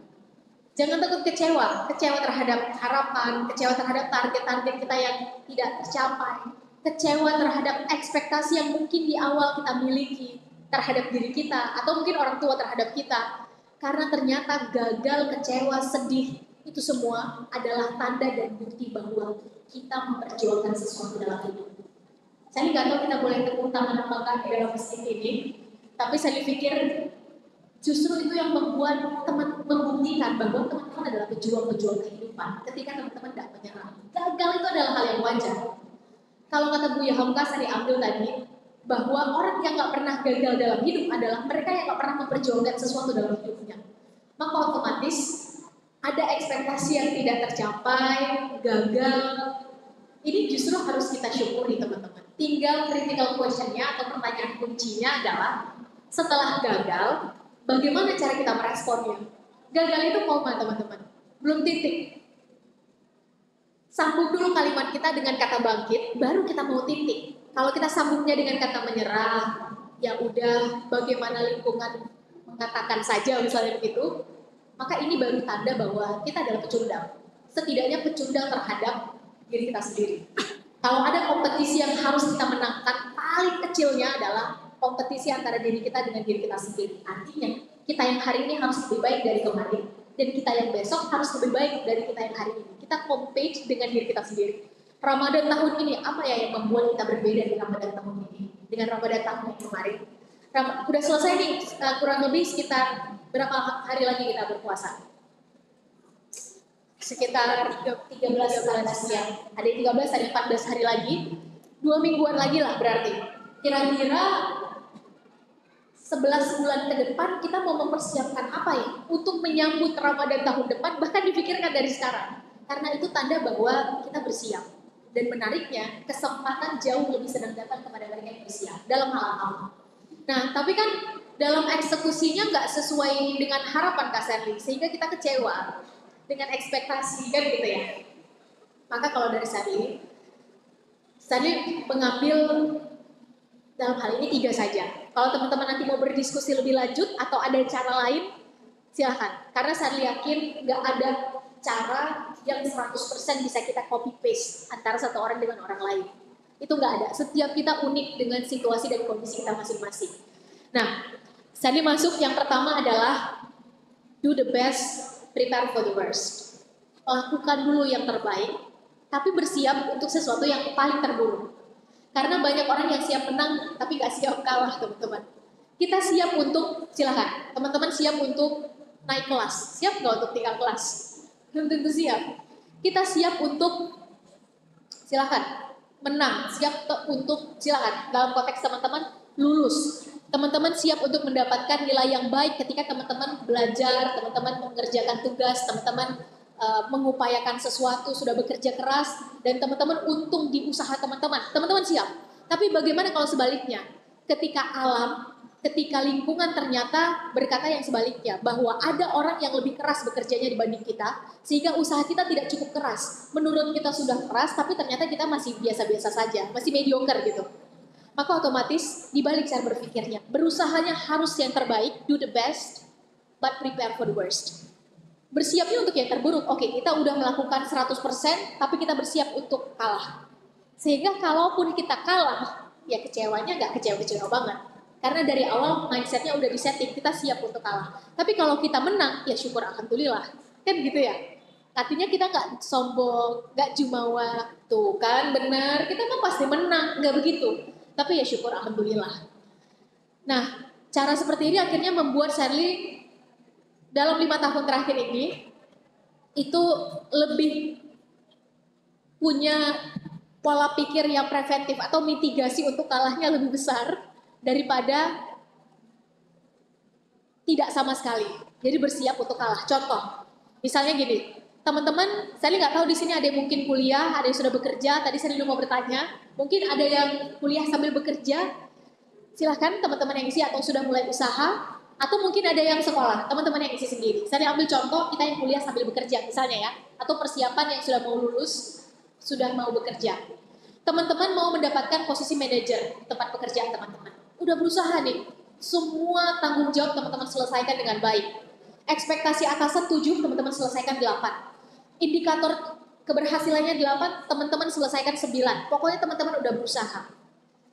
Speaker 1: Jangan takut kecewa terhadap harapan, kecewa terhadap target-target kita yang tidak tercapai, kecewa terhadap ekspektasi yang mungkin di awal kita miliki terhadap diri kita, atau mungkin orang tua terhadap kita. Karena ternyata gagal, kecewa, sedih, itu semua adalah tanda dan bukti bahwa kita memperjuangkan sesuatu dalam hidup. Saya nggak tahu kita boleh tepuk tangan apakah di dalam masjid ini, tapi saya pikir justru itu yang membuat membuktikan bahwa teman-teman adalah pejuang-pejuang kehidupan. Ketika teman-teman tidak menyerah, gagal itu adalah hal yang wajar. Kalau kata Buya Hamka saya diambil tadi, bahwa orang yang nggak pernah gagal dalam hidup adalah mereka yang nggak pernah memperjuangkan sesuatu dalam hidupnya. Maka otomatis ada ekspektasi yang tidak tercapai, gagal. Ini justru harus kita syukuri teman-teman. Tinggal critical question-nya atau pertanyaan kuncinya adalah setelah gagal, bagaimana cara kita meresponnya? Gagal itu koma teman-teman, belum titik. Sambung dulu kalimat kita dengan kata bangkit, baru kita mau titik. Kalau kita sambungnya dengan kata menyerah, ya udah bagaimana lingkungan mengatakan saja misalnya begitu, maka ini baru tanda bahwa kita adalah pecundang. Setidaknya pecundang terhadap diri kita sendiri. Kalau ada kompetisi yang harus kita menangkan, paling kecilnya adalah kompetisi antara diri kita dengan diri kita sendiri. Artinya, kita yang hari ini harus lebih baik dari kemarin, dan kita yang besok harus lebih baik dari kita yang hari ini. Kita compete dengan diri kita sendiri. Ramadan tahun ini, apa ya yang membuat kita berbeda di Ramadan tahun ini dengan Ramadan tahun yang kemarin? Udah selesai nih, kurang lebih sekitar berapa hari lagi kita berpuasa? Sekitar 13 ya. Ada 13, ada 14 hari lagi. 2 mingguan lagi lah berarti. Kira-kira 11 bulan ke depan kita mau mempersiapkan apa ya untuk menyambut Ramadan tahun depan, bahkan dipikirkan dari sekarang. Karena itu tanda bahwa kita bersiap. Dan menariknya, kesempatan jauh lebih sedang datang kepada mereka yang bersiap dalam hal apa. Nah, tapi kan dalam eksekusinya nggak sesuai dengan harapan Kak Serli, sehingga kita kecewa dengan ekspektasi kan gitu ya. Maka kalau dari Serli mengambil dalam hal ini 3 saja. Kalau teman-teman nanti mau berdiskusi lebih lanjut atau ada cara lain, silahkan. Karena saya yakin nggak ada cara yang 100% bisa kita copy paste antara satu orang dengan orang lain. Itu nggak ada. Setiap kita unik dengan situasi dan kondisi kita masing-masing. Nah, saya masuk yang pertama adalah do the best, prepare for the worst. Lakukan dulu yang terbaik, tapi bersiap untuk sesuatu yang paling terburuk. Karena banyak orang yang siap menang, tapi nggak siap kalah, teman-teman. Kita siap untuk, silakan, teman-teman siap untuk naik kelas. Siap nggak untuk tinggal kelas? Belum tentu siap. Kita siap untuk, silakan, menang. Siap untuk, silakan, dalam konteks teman-teman, lulus. Teman-teman siap untuk mendapatkan nilai yang baik ketika teman-teman belajar, teman-teman mengerjakan tugas, teman-teman mengupayakan sesuatu, sudah bekerja keras, dan teman-teman untung di usaha teman-teman. Teman-teman siap. Tapi bagaimana kalau sebaliknya? Ketika alam, ketika lingkungan ternyata berkata yang sebaliknya, bahwa ada orang yang lebih keras bekerjanya dibanding kita, sehingga usaha kita tidak cukup keras. Menurut kita sudah keras, tapi ternyata kita masih biasa-biasa saja, masih mediocre gitu. Maka otomatis dibalik cara berpikirnya. Berusahanya harus yang terbaik, do the best, but prepare for the worst. Bersiapnya untuk yang terburuk. Oke, kita udah melakukan 100%, tapi kita bersiap untuk kalah. Sehingga kalaupun kita kalah, ya kecewanya nggak kecewa-kecewa banget. Karena dari awal mindsetnya udah disetting, kita siap untuk kalah. Tapi kalau kita menang, ya syukur alhamdulillah. Kan gitu ya. Artinya kita nggak sombong, nggak jumawa. Tuh kan benar, kita mah pasti menang. Nggak begitu. Tapi ya syukur alhamdulillah. Nah, cara seperti ini akhirnya membuat Sherly dalam 5 tahun terakhir ini itu lebih punya pola pikir yang preventif atau mitigasi untuk kalahnya lebih besar daripada tidak sama sekali. Jadi bersiap untuk kalah. Contoh, misalnya gini, teman-teman, saya nggak tahu di sini ada yang mungkin kuliah, ada yang sudah bekerja. Tadi saya mau bertanya, mungkin ada yang kuliah sambil bekerja. Silahkan teman-teman yang isi atau sudah mulai usaha. Atau mungkin ada yang sekolah, teman-teman yang isi sendiri. Saya ambil contoh kita yang kuliah sambil bekerja misalnya ya. Atau persiapan yang sudah mau lulus, sudah mau bekerja. Teman-teman mau mendapatkan posisi manajer di tempat pekerjaan teman-teman. Udah berusaha nih, semua tanggung jawab teman-teman selesaikan dengan baik. Ekspektasi atasan 7, teman-teman selesaikan 8. Indikator keberhasilannya 8, teman-teman selesaikan 9. Pokoknya teman-teman udah berusaha.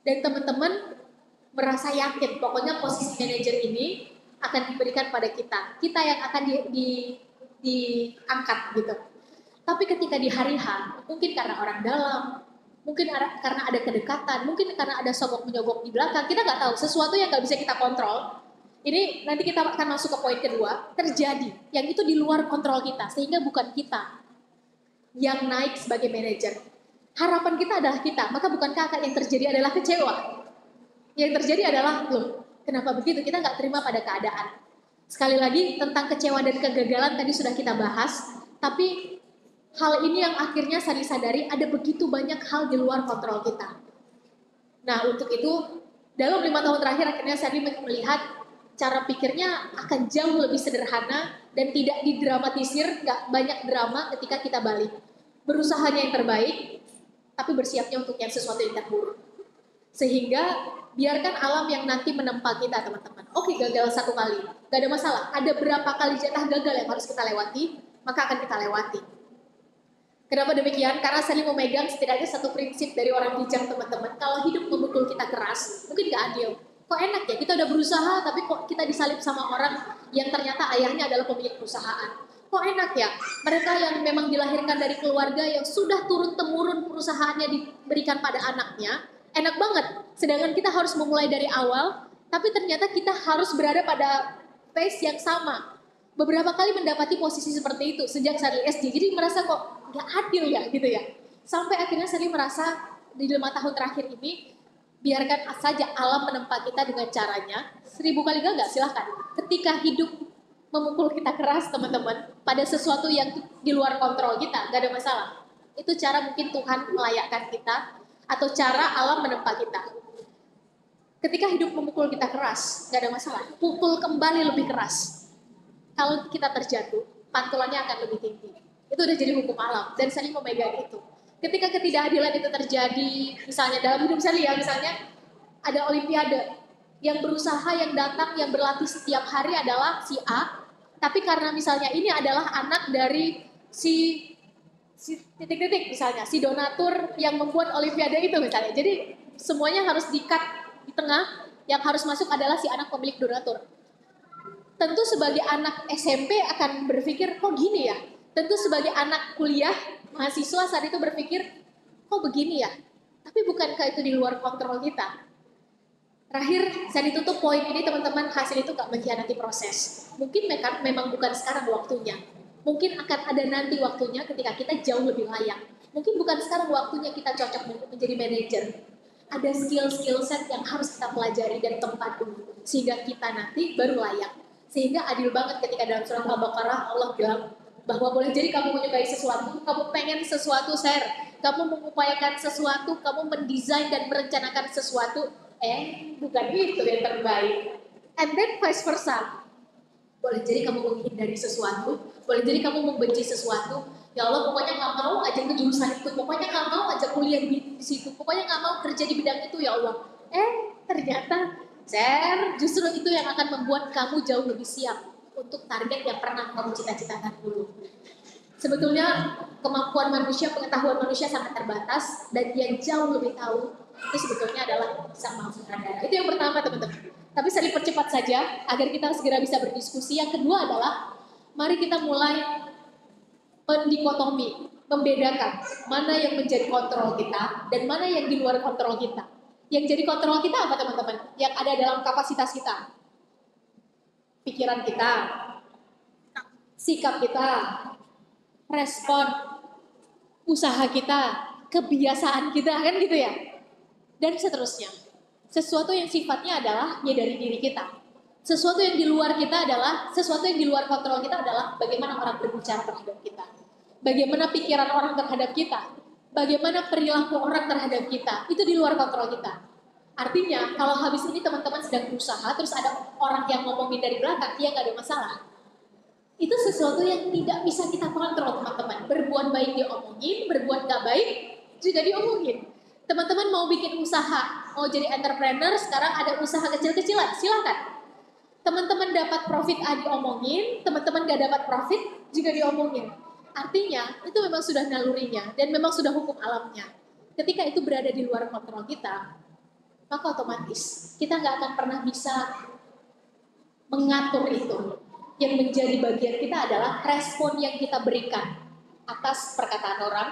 Speaker 1: Dan teman-teman merasa yakin, pokoknya posisi manajer ini akan diberikan pada kita. Kita yang akan diangkat gitu. Tapi ketika di hari H, mungkin karena orang dalam, mungkin karena ada kedekatan, mungkin karena ada sogok-menyogok di belakang, kita nggak tahu, sesuatu yang nggak bisa kita kontrol. Ini nanti kita akan masuk ke poin kedua, terjadi, yang itu di luar kontrol kita, sehingga bukan kita yang naik sebagai manajer. Harapan kita adalah kita, maka bukankah yang terjadi adalah kecewa? Yang terjadi adalah, loh, kenapa begitu? Kita nggak terima pada keadaan. Sekali lagi, tentang kecewa dan kegagalan tadi sudah kita bahas, tapi hal ini yang akhirnya saya sadari ada begitu banyak hal di luar kontrol kita. Nah, untuk itu, dalam 5 tahun terakhir akhirnya saya melihat cara pikirnya akan jauh lebih sederhana dan tidak didramatisir, nggak banyak drama ketika kita balik. Berusahanya yang terbaik, tapi bersiapnya untuk yang sesuatu yang terburuk. Sehingga biarkan alam yang nanti menempa kita, teman-teman. Oke, gagal 1 kali, gak ada masalah. Ada berapa kali jatah gagal yang harus kita lewati, maka akan kita lewati. Kenapa demikian? Karena saya memegang setidaknya satu prinsip dari orang bijak, teman-teman. Kalau hidup memukul kita keras, mungkin gak adil. Kok enak ya, kita udah berusaha, tapi kok kita disalib sama orang yang ternyata ayahnya adalah pemilik perusahaan. Kok enak ya, mereka yang memang dilahirkan dari keluarga yang sudah turun-temurun perusahaannya diberikan pada anaknya, enak banget. Sedangkan kita harus memulai dari awal, tapi ternyata kita harus berada pada phase yang sama. Beberapa kali mendapati posisi seperti itu sejak saya SD, jadi merasa kok gak adil ya gitu ya. Sampai akhirnya saya merasa di 5 tahun terakhir ini, biarkan saja alam menempa kita dengan caranya. 1000 kali gagal, silahkan. Ketika hidup memukul kita keras, teman-teman, pada sesuatu yang di luar kontrol kita, gak ada masalah. Itu cara mungkin Tuhan melayakkan kita, atau cara alam menempa kita. Ketika hidup memukul kita keras, gak ada masalah. Pukul kembali lebih keras. Kalau kita terjatuh, pantulannya akan lebih tinggi. Itu udah jadi hukum alam, dan saya memegang itu. Ketika ketidakadilan itu terjadi, misalnya dalam hidup saya ya, misalnya ada olimpiade, yang berusaha, yang datang, yang berlatih setiap hari adalah si A, tapi karena misalnya ini adalah anak dari si titik-titik misalnya, si donatur yang membuat olimpiade itu misalnya. Jadi semuanya harus di-cut di tengah, yang harus masuk adalah si anak pemilik donatur. Tentu sebagai anak SMP akan berpikir, kok gini ya? Tentu sebagai anak kuliah, mahasiswa saat itu berpikir, kok begini ya? Tapi bukankah itu di luar kontrol kita? Terakhir, saya ditutup poin ini teman-teman, hasil itu gak mengkhianati proses. Mungkin memang bukan sekarang waktunya. Mungkin akan ada nanti waktunya ketika kita jauh lebih layak. Mungkin bukan sekarang waktunya kita cocok menjadi manajer. ada skill set yang harus kita pelajari dan tempat dulu. Sehingga kita nanti baru layak. Sehingga adil banget ketika dalam surat Al-Baqarah Allah bilang bahwa boleh jadi kamu menyukai sesuatu, kamu pengen sesuatu share, kamu mengupayakan sesuatu, kamu mendesain dan merencanakan sesuatu, bukan itu yang terbaik. And then vice versa. Boleh jadi kamu menghindari sesuatu, boleh jadi kamu membenci sesuatu. Ya Allah, pokoknya nggak mau aja ke jurusan itu, pokoknya nggak mau aja kuliah di situ, pokoknya nggak mau kerja di bidang itu ya Allah. Ternyata justru itu yang akan membuat kamu jauh lebih siap untuk target yang pernah kamu cita-citakan dulu. Sebetulnya kemampuan manusia, pengetahuan manusia sangat terbatas, dan yang jauh lebih tahu itu sebetulnya adalah Sang Maha Sutradara. Itu yang pertama, teman-teman. Tapi saya dipercepat saja agar kita segera bisa berdiskusi. Yang kedua adalah mari kita mulai mendikotomi, membedakan mana yang menjadi kontrol kita dan mana yang di luar kontrol kita. Yang jadi kontrol kita apa, teman-teman? Yang ada dalam kapasitas kita. Pikiran kita, sikap kita, respon, usaha kita, kebiasaan kita, kan gitu ya. Dan seterusnya. Sesuatu yang sifatnya adalah dari diri kita. Sesuatu yang di luar kita adalah, sesuatu yang di luar kontrol kita adalah bagaimana orang berbicara terhadap kita. Bagaimana pikiran orang terhadap kita. Bagaimana perilaku orang terhadap kita. Itu di luar kontrol kita. Artinya, kalau habis ini teman-teman sedang berusaha, terus ada orang yang ngomongin dari belakang, ya nggak ada masalah. Itu sesuatu yang tidak bisa kita kontrol, teman-teman. Berbuat baik diomongin, berbuat nggak baik juga diomongin. Teman-teman mau bikin usaha, mau jadi entrepreneur, sekarang ada usaha kecil-kecilan, silakan. Teman-teman dapat profit diomongin, teman-teman gak dapat profit juga diomongin. Artinya, itu memang sudah nalurinya dan memang sudah hukum alamnya. Ketika itu berada di luar kontrol kita, maka otomatis kita nggak akan pernah bisa mengatur itu. Yang menjadi bagian kita adalah respon yang kita berikan atas perkataan orang,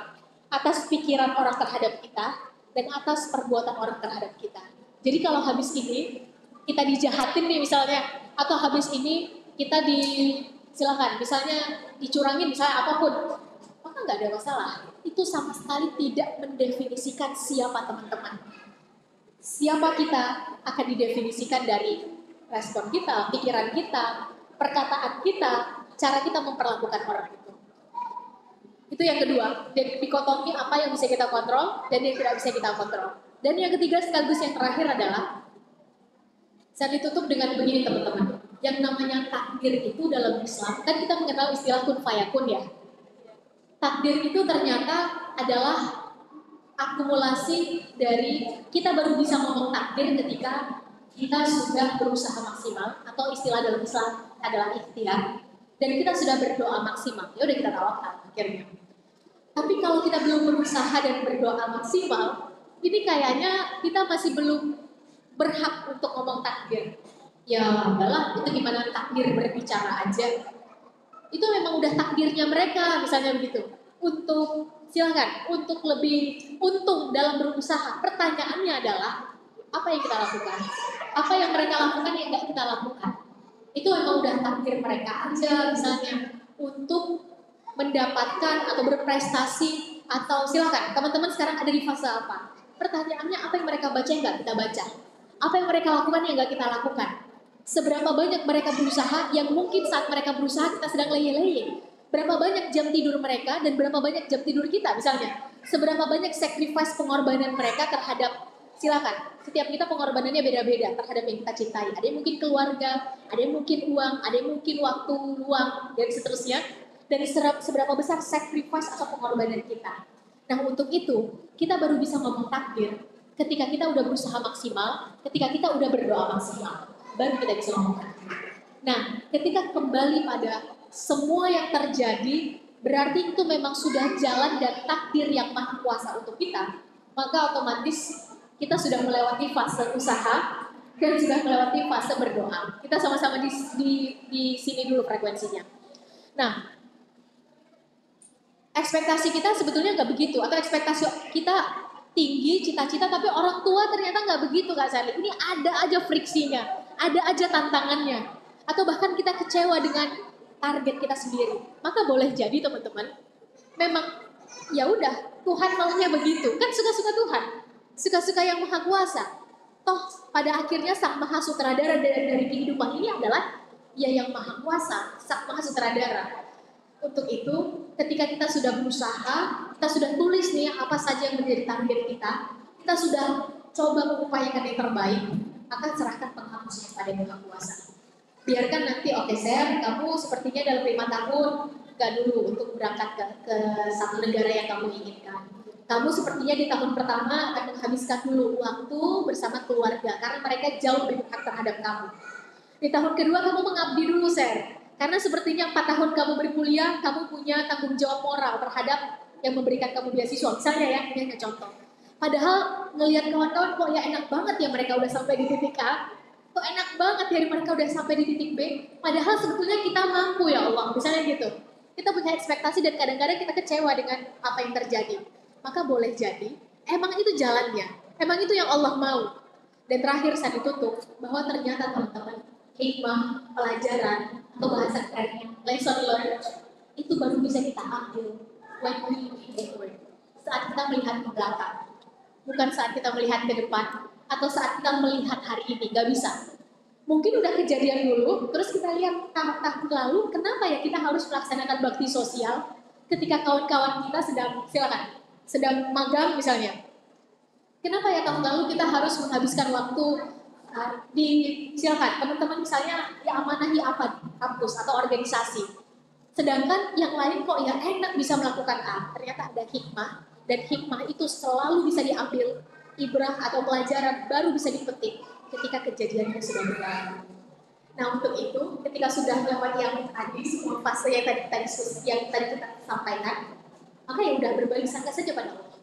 Speaker 1: atas pikiran orang terhadap kita, dan atas perbuatan orang terhadap kita. Jadi kalau habis ini kita dijahatin nih misalnya, atau habis ini kita silakan misalnya dicurangin misalnya apapun, maka nggak ada masalah. Itu sama sekali tidak mendefinisikan siapa teman-teman. Siapa kita akan didefinisikan dari respon kita, pikiran kita, perkataan kita, cara kita memperlakukan orang itu. Itu yang kedua, dikotomi apa yang bisa kita kontrol dan yang tidak bisa kita kontrol. Dan yang ketiga sekaligus yang terakhir adalah, saya ditutup dengan begini teman-teman. Yang namanya takdir itu dalam Islam, kan kita mengenal istilah kun fayakun ya. Takdir itu ternyata adalah akumulasi dari, kita baru bisa ngomong takdir ketika kita sudah berusaha maksimal, atau istilah dalam Islam adalah ikhtiar, dan kita sudah berdoa maksimal. Ya udah kita tawakal akhirnya. Tapi kalau kita belum berusaha dan berdoa maksimal, ini kayaknya kita masih belum berhak untuk ngomong takdir. Ya udahlah, itu gimana takdir berbicara aja. Itu memang udah takdirnya mereka, misalnya begitu. Silakan, untuk lebih untung dalam berusaha. Pertanyaannya adalah, apa yang kita lakukan? Apa yang mereka lakukan yang nggak kita lakukan? Itu memang udah takdir mereka aja, misalnya untuk mendapatkan atau berprestasi, atau silakan, teman-teman sekarang ada di fase apa? Pertanyaannya, apa yang mereka baca yang nggak kita baca? Apa yang mereka lakukan yang nggak kita lakukan? Seberapa banyak mereka berusaha yang mungkin saat mereka berusaha kita sedang leye-leye? Berapa banyak jam tidur mereka dan berapa banyak jam tidur kita misalnya? Seberapa banyak sacrifice pengorbanan mereka terhadap, silakan, setiap kita pengorbanannya beda-beda terhadap yang kita cintai. Ada yang mungkin keluarga, ada yang mungkin uang, ada yang mungkin waktu luang, dan seterusnya. Dan seberapa besar sacrifice atau pengorbanan kita. Nah untuk itu, kita baru bisa ngomong takdir ketika kita udah berusaha maksimal, ketika kita udah berdoa maksimal. Baru kita bisa ngomong takdir. Nah ketika kembali pada semua yang terjadi, berarti itu memang sudah jalan dan takdir yang maha kuasa untuk kita. Maka otomatis kita sudah melewati fase usaha dan sudah melewati fase berdoa. Kita sama-sama di sini dulu frekuensinya. Nah, ekspektasi kita sebetulnya nggak begitu, atau ekspektasi kita tinggi, cita-cita, tapi orang tua ternyata nggak begitu Kak Sally. Ini ada aja friksinya, ada aja tantangannya, atau bahkan kita kecewa dengan target kita sendiri. Maka boleh jadi teman-teman, memang ya udah Tuhan maunya begitu, kan suka-suka Tuhan. Suka-suka yang maha kuasa. Toh pada akhirnya sang maha sutradara dari kehidupan ini adalah Dia yang maha kuasa, sang maha sutradara. Untuk itu, ketika kita sudah berusaha, kita sudah tulis nih apa saja yang menjadi target kita sudah coba mengupayakan yang terbaik, maka serahkan penghapusnya pada Yang Maha Kuasa. Biarkan nanti, oke Ser, kamu sepertinya dalam 5 tahun gak dulu untuk berangkat ke satu negara yang kamu inginkan. Kamu sepertinya di tahun pertama akan menghabiskan dulu waktu bersama keluarga, karena mereka jauh lebih berhak terhadap kamu. Di tahun kedua kamu mengabdi dulu, Ser. Karena sepertinya 4 tahun kamu berkuliah, kamu punya tanggung jawab moral terhadap yang memberikan kamu beasiswa. Misalnya ya, ini hanya contoh. Padahal ngelihat kawan-kawan kok ya enak banget ya mereka udah sampai di titik A. Kok enak banget ya mereka udah sampai di titik B. Padahal sebetulnya kita mampu ya Allah. Misalnya gitu. Kita punya ekspektasi dan kadang-kadang kita kecewa dengan apa yang terjadi. Maka boleh jadi, emang itu jalannya. Emang itu yang Allah mau. Dan terakhir saya ditutup bahwa ternyata teman-teman, hikmah, pelajaran, atau bahasa kerennya, lesson learned, itu baru bisa kita ambil when we move forward. Saat kita melihat ke belakang. Bukan saat kita melihat ke depan, atau saat kita melihat hari ini, gak bisa. Mungkin udah kejadian dulu, terus kita lihat tahun-tahun lalu, kenapa ya kita harus melaksanakan bakti sosial ketika kawan-kawan kita sedang magang misalnya. Kenapa ya tahun lalu kita harus menghabiskan waktu silakan teman-teman misalnya ya amanahi apa kampus atau organisasi. Sedangkan yang lain kok ya enak bisa melakukan A, ternyata ada hikmah. Dan hikmah itu selalu bisa diambil ibrah atau pelajaran baru bisa dipetik ketika kejadiannya sudah berlalu. Nah untuk itu ketika sudah melewati yang tadi semua fase yang tadi kita diskusi, yang tadi kita sampaikan, maka ya udah berbalik sangka saja pada Allah.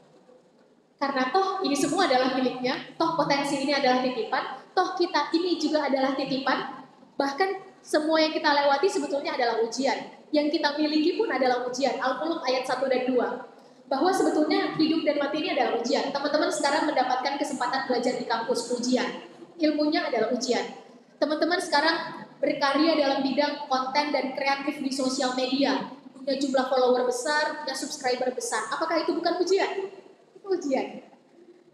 Speaker 1: Karena toh ini semua adalah miliknya, toh potensi ini adalah titipan, toh kita ini juga adalah titipan, bahkan semua yang kita lewati sebetulnya adalah ujian. Yang kita miliki pun adalah ujian. Al-Mulk ayat 1 dan 2. Bahwa sebetulnya hidup dan mati ini adalah ujian. Teman-teman sekarang mendapatkan kesempatan belajar di kampus, ujian. Ilmunya adalah ujian. Teman-teman sekarang berkarya dalam bidang konten dan kreatif di sosial media. Punya jumlah follower besar, punya subscriber besar. Apakah itu bukan ujian? Itu ujian.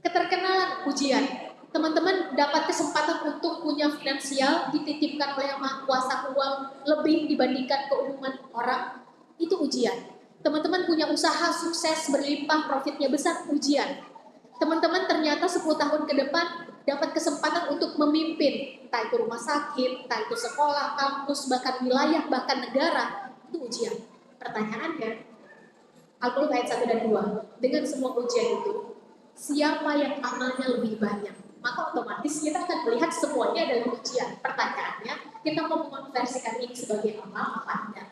Speaker 1: Keterkenalan, ujian. Teman-teman dapat kesempatan untuk punya finansial, dititipkan oleh Yang Maha Kuasa uang lebih dibandingkan keumuman orang. Itu ujian. Teman-teman punya usaha sukses, berlimpah, profitnya besar, ujian. Teman-teman ternyata 10 tahun ke depan dapat kesempatan untuk memimpin, entah itu rumah sakit, entah itu sekolah, kampus, bahkan wilayah, bahkan negara, itu ujian. Pertanyaannya, Al-Mulk ayat 1 dan 2, dengan semua ujian itu, siapa yang amalnya lebih banyak? Maka otomatis kita akan melihat semuanya adalah ujian. Pertanyaannya, kita mau mengonversikan ini sebagai amal apa enggak?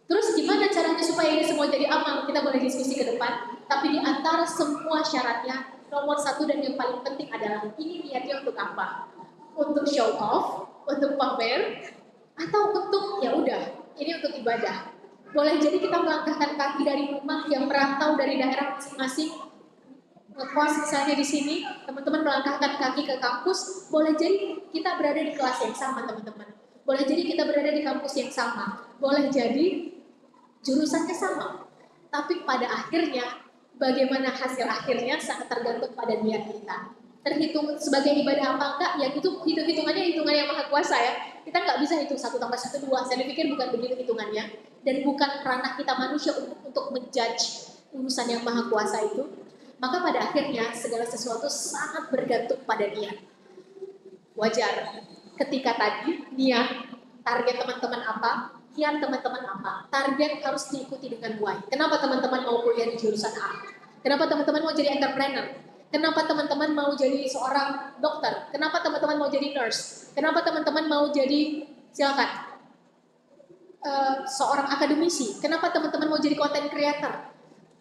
Speaker 1: Terus gimana caranya supaya ini semua jadi amal? Kita boleh diskusi ke depan. Tapi di antara semua syaratnya, nomor 1 dan yang paling penting adalah ini niatnya untuk apa? Untuk show off, untuk pamer, atau untuk ya udah, ini untuk ibadah. Boleh jadi kita melangkahkan kaki dari rumah yang merantau dari daerah masing-masing, ngekos misalnya di sini, teman-teman melangkahkan kaki ke kampus, boleh jadi kita berada di kelas yang sama teman-teman. Boleh jadi kita berada di kampus yang sama. Boleh jadi jurusannya sama, tapi pada akhirnya bagaimana hasil akhirnya sangat tergantung pada niat kita. Terhitung sebagai ibadah apa enggak, yang itu hitungannya hitungan yang Maha Kuasa ya. Kita nggak bisa hitung 1 tambah 1 2. Saya pikir bukan begitu hitungannya, dan bukan ranah kita manusia untuk menjudge urusan yang Maha Kuasa itu. Maka pada akhirnya segala sesuatu sangat bergantung pada niat. Wajar ketika tadi niat target teman-teman apa, niat teman-teman apa, target harus diikuti dengan why. Kenapa teman-teman mau kuliah di jurusan A? Kenapa teman-teman mau jadi entrepreneur? Kenapa teman-teman mau jadi seorang dokter? Kenapa teman-teman mau jadi nurse? Kenapa teman-teman mau jadi seorang akademisi? Kenapa teman-teman mau jadi content creator?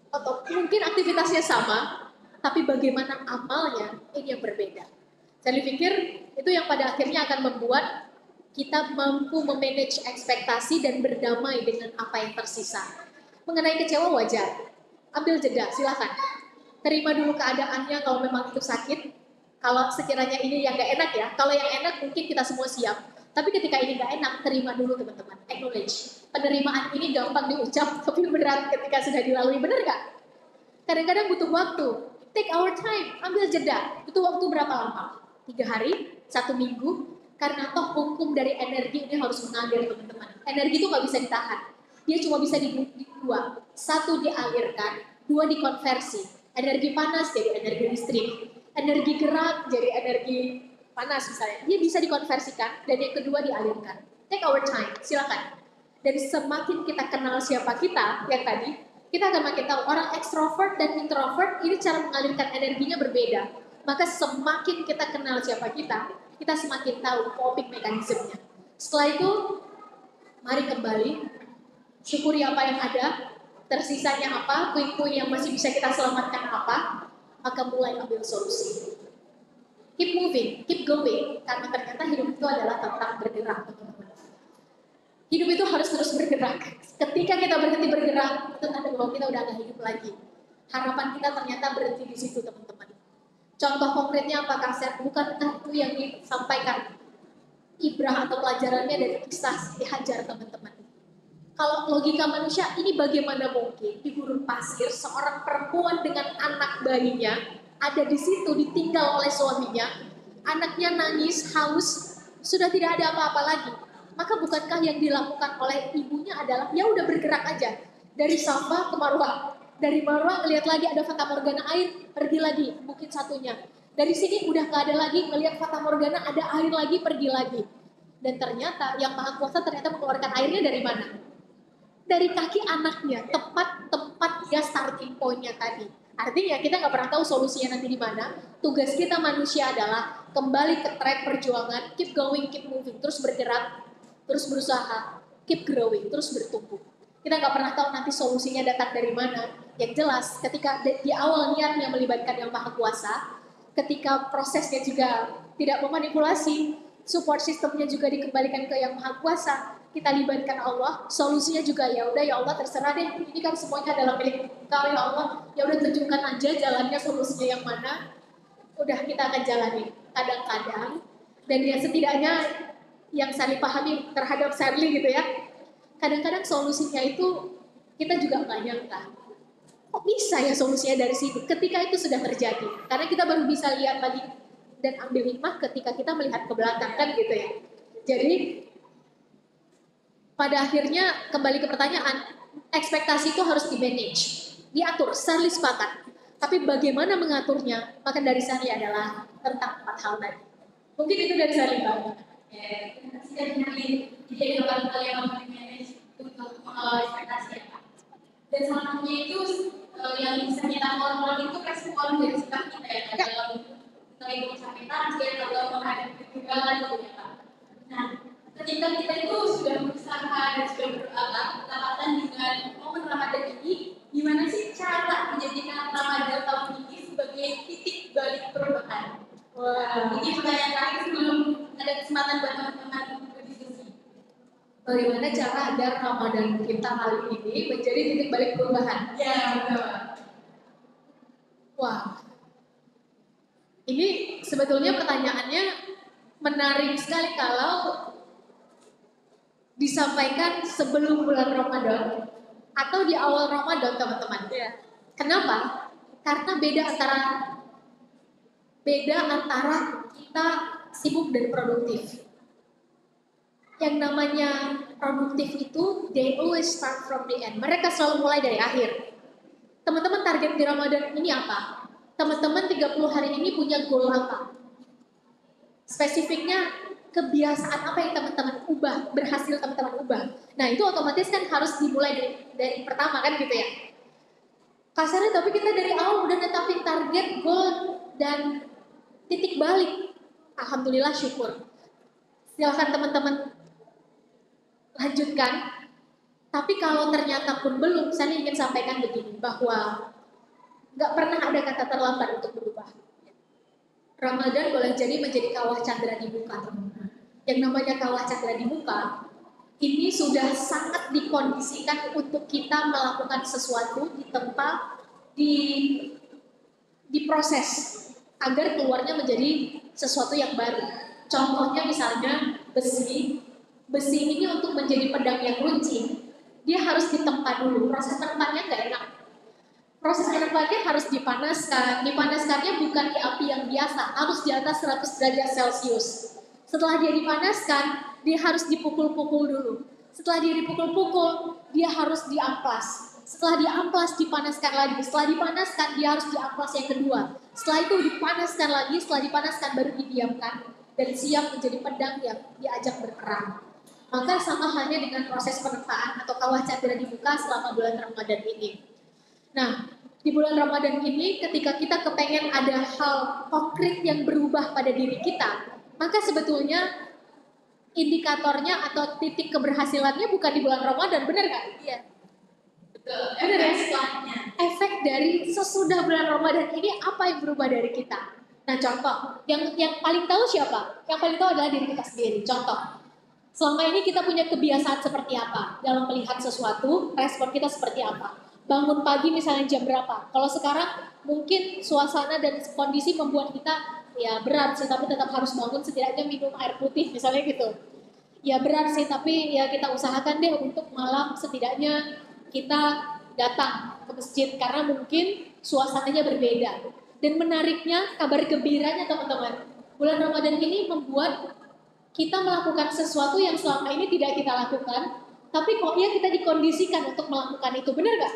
Speaker 1: Atau mungkin aktivitasnya sama, tapi bagaimana amalnya ini yang berbeda. Saya pikir itu yang pada akhirnya akan membuat kita mampu memanage ekspektasi dan berdamai dengan apa yang tersisa. Mengenai kecewa wajar, ambil jeda, silakan. Terima dulu keadaannya kalau memang itu sakit. Kalau sekiranya ini yang gak enak ya, kalau yang enak mungkin kita semua siap. Tapi ketika ini gak enak, terima dulu teman-teman, acknowledge. Penerimaan ini gampang diucap, tapi berat ketika sudah dilalui, benar gak? Kadang-kadang butuh waktu. Take our time, ambil jeda. Itu waktu berapa lama? 3 hari, 1 minggu. Karena toh hukum dari energi ini harus mengalir, teman-teman. Energi itu nggak bisa ditahan. Dia cuma bisa di dua. 1 dialirkan, 2 dikonversi. Energi panas jadi energi listrik. Energi gerak jadi energi panas misalnya. Dia bisa dikonversikan dan yang kedua dialirkan. Take our time, silakan. Dan semakin kita kenal siapa kita, yang tadi, kita akan makin tahu orang ekstrovert dan introvert ini cara mengalirkan energinya berbeda. Maka semakin kita kenal siapa kita semakin tahu coping mekanismenya. Setelah itu, mari kembali, syukuri apa yang ada, tersisanya apa, puing-puing yang masih bisa kita selamatkan apa, maka mulai ambil solusi. Keep moving, keep going, karena ternyata hidup itu adalah tentang bergerak, teman-teman. Hidup itu harus terus bergerak. Ketika kita berhenti bergerak, itu tanda bahwa kita udah gak hidup lagi. Harapan kita ternyata berhenti di situ, teman-teman. Contoh konkretnya apa, Kak Seth? Bukankah itu yang disampaikan ibrah atau pelajarannya dari kisah Siti Hajar, teman-teman? Kalau logika manusia, ini bagaimana mungkin di gurun pasir seorang perempuan dengan anak bayinya ada di situ ditinggal oleh suaminya, anaknya nangis, haus, sudah tidak ada apa-apa lagi. Maka bukankah yang dilakukan oleh ibunya adalah ya udah bergerak aja dari Safa ke Marwah, dari Marwah ngelihat lagi ada fata morgana air, pergi lagi bukit satunya. Dari sini udah gak ada lagi ngelihat fata morgana ada air lagi, pergi lagi. Dan ternyata yang Maha Kuasa ternyata mengeluarkan airnya dari mana? Dari kaki anaknya, tepat tempat dia starting point-nya tadi. Artinya kita nggak pernah tahu solusinya nanti di mana. Tugas kita manusia adalah kembali ke track perjuangan, keep going, keep moving, terus bergerak, terus berusaha, keep growing, terus bertumbuh. Kita nggak pernah tahu nanti solusinya datang dari mana. Yang jelas, ketika di awal niatnya melibatkan Yang Maha Kuasa, ketika prosesnya juga tidak memanipulasi, support sistemnya juga dikembalikan ke Yang Maha Kuasa, kita libatkan Allah, solusinya juga ya udah ya Allah terserah deh, ini kan semuanya adalah milik Engkau ya Allah, ya udah tunjukkan aja jalannya, solusinya yang mana, udah kita akan jalani. Kadang-kadang, dan ya setidaknya yang saya pahami terhadap Sherly gitu ya, kadang-kadang solusinya itu kita juga nggak nyangka. Kok bisa ya solusinya dari situ? Ketika itu sudah terjadi, karena kita baru bisa lihat lagi dan ambil hikmah ketika kita melihat ke belakang kan gitu ya. Jadi pada akhirnya kembali ke pertanyaan, ekspektasi itu harus di-manage, diatur, Sherly sepakat. Tapi bagaimana mengaturnya, maka dari Sherly adalah tentang 4 hal tadi. Mungkin itu dari Sherly, Pak.
Speaker 2: Terima kasih Sherly. Jadi ada hal yang harus di-manage untuk mengelola ekspektasi ya Pak. Dan salah satunya itu yang bisa kita kontrol itu respon dari sikap kita ya dalam itu sampai target atau menghadapi kegagalan gitu ya Pak. Nah, ketika kita itu sudah berusaha dan sudah berdoa, bertepatan dengan momen Ramadan ini, gimana sih cara menjadikan Ramadan tahun ini sebagai titik balik perubahan? Wah, ini pertanyaan terakhir sebelum ada kesempatan buat teman-teman berdiskusi.
Speaker 1: Bagaimana cara agar Ramadan kita kali ini menjadi titik balik perubahan?
Speaker 2: Ya, betul.
Speaker 1: Wah, ini sebetulnya pertanyaannya menarik sekali kalau disampaikan sebelum bulan Ramadan atau di awal Ramadan, teman-teman.
Speaker 2: Yeah.
Speaker 1: Kenapa? Karena beda antara kita sibuk dan produktif. Yang namanya produktif itu they always start from the end. Mereka selalu mulai dari akhir. Teman-teman target di Ramadan ini apa? Teman-teman 30 hari ini punya goal apa? Spesifiknya kebiasaan apa yang teman-teman ubah, berhasil teman-teman ubah. Nah itu otomatis kan harus dimulai dari pertama kan gitu ya. Kasarnya tapi kita dari awal udah netapin target, goal, dan titik balik. Alhamdulillah syukur. Silahkan teman-teman lanjutkan. Tapi kalau ternyata pun belum, saya ingin sampaikan begini, bahwa nggak pernah ada kata terlambat untuk berubah. Ramadan boleh jadi menjadi kawah candra di muka, teman-teman. Yang namanya kawah candra di muka, ini sudah sangat dikondisikan untuk kita melakukan sesuatu di tempat, diproses, agar keluarnya menjadi sesuatu yang baru. Contohnya misalnya besi ini untuk menjadi pedang yang runcing, dia harus ditempa dulu, proses tempatnya nggak enak. Proses penempatannya harus dipanaskan. Dipanaskannya bukan di api yang biasa, harus di atas 100 derajat Celcius. Setelah dia dipanaskan, dia harus dipukul-pukul dulu. Setelah dia dipukul-pukul, dia harus diamplas. Setelah diamplas, dipanaskan lagi. Setelah dipanaskan, dia harus diamplas yang kedua. Setelah itu dipanaskan lagi, setelah dipanaskan baru didiamkan dan siap menjadi pedang yang diajak berperang. Maka sama halnya dengan proses penempaan atau kawah candra dibuka selama bulan Ramadan ini. Nah, di bulan Ramadan ini ketika kita kepengen ada hal konkret yang berubah pada diri kita, maka sebetulnya indikatornya atau titik keberhasilannya bukan di bulan Ramadan, benar nggak? Iya.
Speaker 2: Betul.
Speaker 1: Benar ya? Efek dari sesudah bulan Ramadan ini apa yang berubah dari kita? Nah, contoh, yang paling tahu siapa? Yang paling tahu adalah diri kita sendiri. Contoh, selama ini kita punya kebiasaan seperti apa? Dalam melihat sesuatu, respon kita seperti apa? Bangun pagi misalnya jam berapa? Kalau sekarang mungkin suasana dan kondisi membuat kita ya berat sih, tapi tetap harus bangun setidaknya minum air putih misalnya gitu. Ya berat sih, tapi ya kita usahakan deh untuk malam setidaknya kita datang ke masjid karena mungkin suasananya berbeda. Dan menariknya, kabar gembiranya teman-teman, bulan Ramadan ini membuat kita melakukan sesuatu yang selama ini tidak kita lakukan, tapi kok ya kita dikondisikan untuk melakukan itu, benar gak?